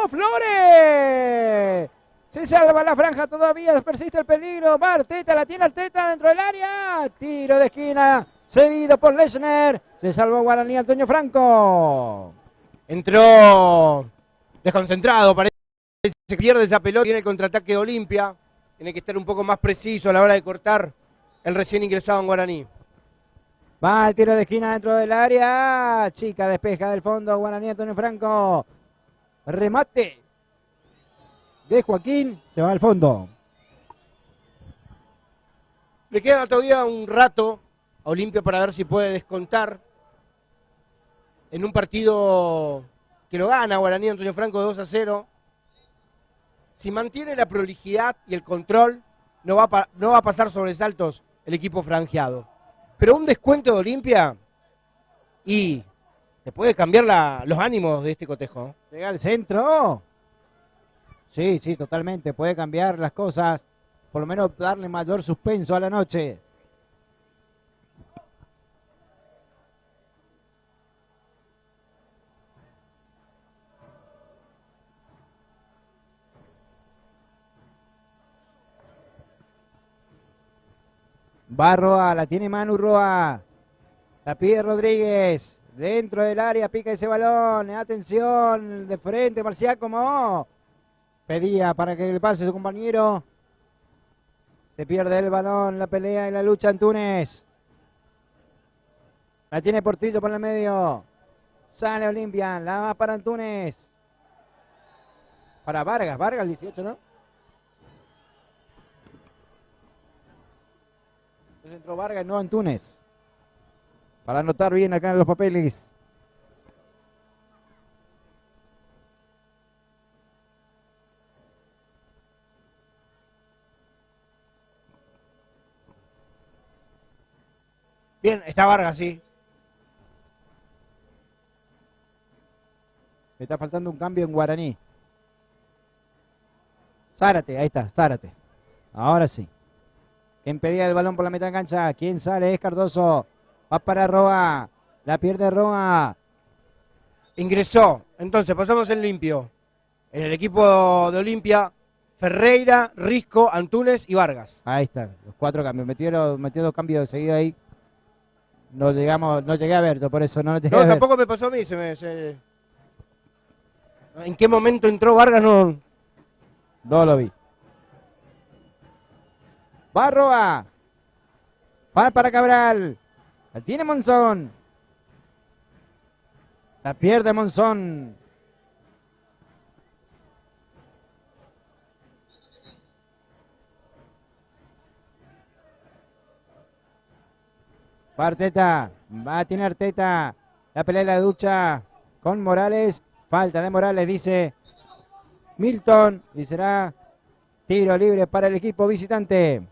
Flores. Se salva la franja todavía, persiste el peligro. Va Arteta, la tiene Arteta dentro del área. Tiro de esquina, seguido por Lesner. Se salvó Guaraní Antonio Franco. Entró desconcentrado, parece que pierde esa pelota. Tiene el contraataque de Olimpia. Tiene que estar un poco más preciso a la hora de cortar el recién ingresado en Guaraní. Va el tiro de esquina dentro del área. Chica despeja del fondo. Guaraní Antonio Franco. Remate de Joaquín. Se va al fondo. Le queda todavía un rato a Olimpia para ver si puede descontar en un partido que lo gana Guaraní Antonio Franco 2-0. Si mantiene la prolijidad y el control, no va a pasar sobresaltos el equipo franjeado. Pero un descuento de Olimpia y se puede cambiar los ánimos de este cotejo. Llega al centro. Sí, totalmente. Puede cambiar las cosas. Por lo menos darle mayor suspenso a la noche. Va Roa, la tiene Manu Roa. La pide Rodríguez. Dentro del área pica ese balón. Atención, de frente, Marciácomo. Pedía para que le pase a su compañero. Se pierde el balón, la pelea y la lucha Antunes. La tiene Portillo por el medio. Sale Olimpia, la va para Antunes. Para Vargas el 18, ¿no? Entró Vargas, no Antunes. Para anotar bien acá en los papeles. Bien, está Vargas, sí. Me está faltando un cambio en Guaraní. Zárate, ahí está, Zárate. Ahora sí. ¿Quién pedía el balón por la mitad de cancha? ¿Quién sale? Es Cardoso. Va para Roa. La pierde Roa. Ingresó. Entonces, pasamos en limpio. En el equipo de Olimpia, Ferreira, Risco, Antunes y Vargas. Ahí está, los 4 cambios. Metió 2 cambios de seguida ahí. No llegué a ver, por eso no lo llegué a No, ver. tampoco me pasó a mí. ¿En qué momento entró Vargas? No. No lo vi. Va Roa. Va para Cabral. La tiene Monzón. La pierde Monzón. Va Arteta. Va a tener Arteta. La pelea de la ducha con Morales. Falta de Morales, dice Milton. Y será tiro libre para el equipo visitante.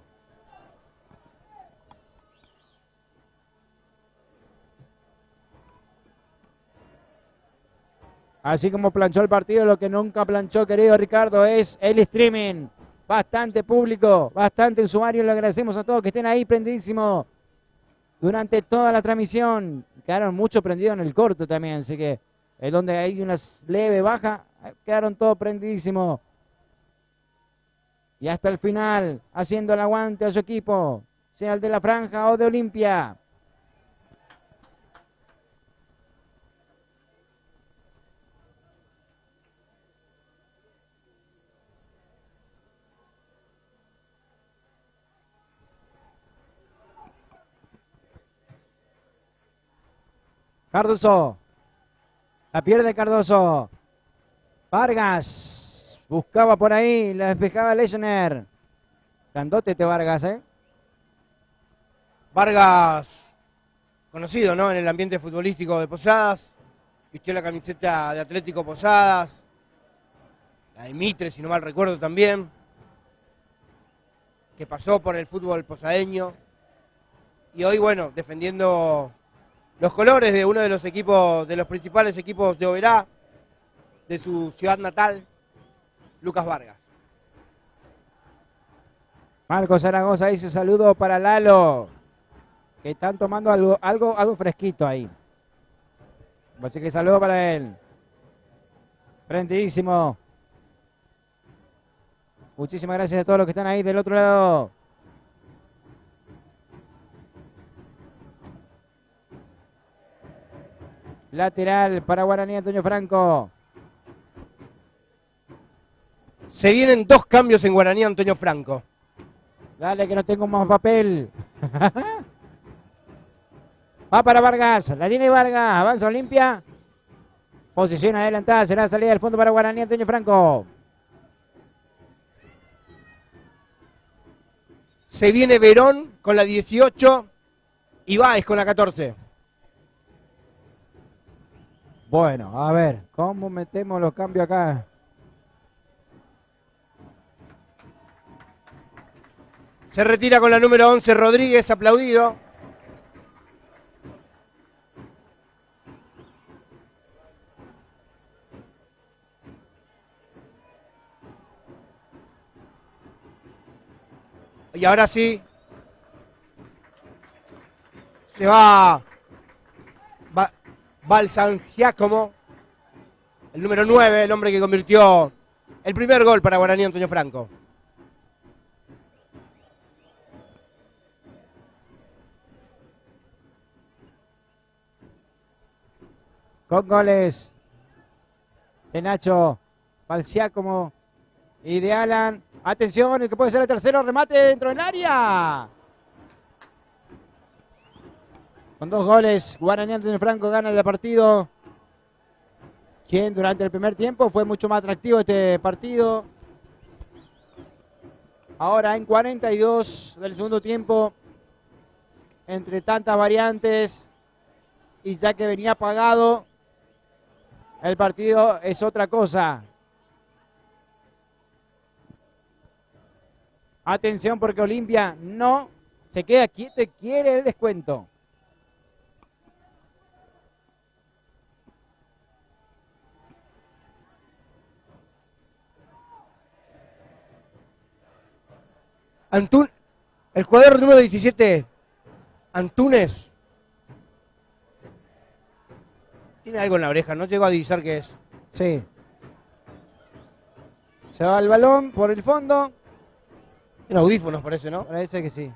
Así como planchó el partido, lo que nunca planchó, querido Ricardo, es el streaming. Bastante público, bastante usuario. Le agradecemos a todos que estén ahí prendidísimos durante toda la transmisión. Quedaron mucho prendidos en el corto también, así que es donde hay una leve baja, quedaron todos prendidísimos. Y hasta el final, haciendo el aguante a su equipo, sea el de la Franja o de Olimpia. Cardoso. La pierde Cardoso. Vargas. Buscaba por ahí. La despejaba Leisner. Grandote este Vargas, ¿eh? Vargas, conocido, ¿no? En el ambiente futbolístico de Posadas. Vistió la camiseta de Atlético Posadas. La de Mitre, si no mal recuerdo también. Que pasó por el fútbol posadeño. Y hoy, bueno, defendiendo los colores de uno de los equipos, de los principales equipos de Oberá, de su ciudad natal, Lucas Vargas. Marcos Zaragoza dice saludo para Lalo, que están tomando algo fresquito ahí. Así que saludo para él. Prendidísimo. Muchísimas gracias a todos los que están ahí del otro lado. Lateral para Guaraní, Antonio Franco. Se vienen 2 cambios en Guaraní, Antonio Franco. Dale que no tengo más papel. Va para Vargas. La tiene Vargas. Avanza Olimpia. Posición adelantada. Será salida del fondo para Guaraní, Antonio Franco. Se viene Verón con la 18 y Báez con la 14. Bueno, a ver, ¿cómo metemos los cambios acá? Se retira con la número 11 Rodríguez, aplaudido. Y ahora sí, se va Balsan Giacomo, el número 9, el hombre que convirtió el primer gol para Guaraní, Antonio Franco. Con goles de Nacho, Balsiacomo y de Alan. Atención, el que puede ser el tercero, remate dentro del área. Con 2 goles, Guaraní, Antonio Franco gana el partido. Quien durante el primer tiempo fue mucho más atractivo este partido. Ahora en 42 del segundo tiempo, entre tantas variantes y ya que venía apagado, el partido es otra cosa. Atención porque Olimpia no se queda quieto y quiere el descuento. El jugador número 17, Antunes. Tiene algo en la oreja, no llego a divisar qué es. Sí. Se va el balón por el fondo. En audífonos parece, ¿no? Parece que sí.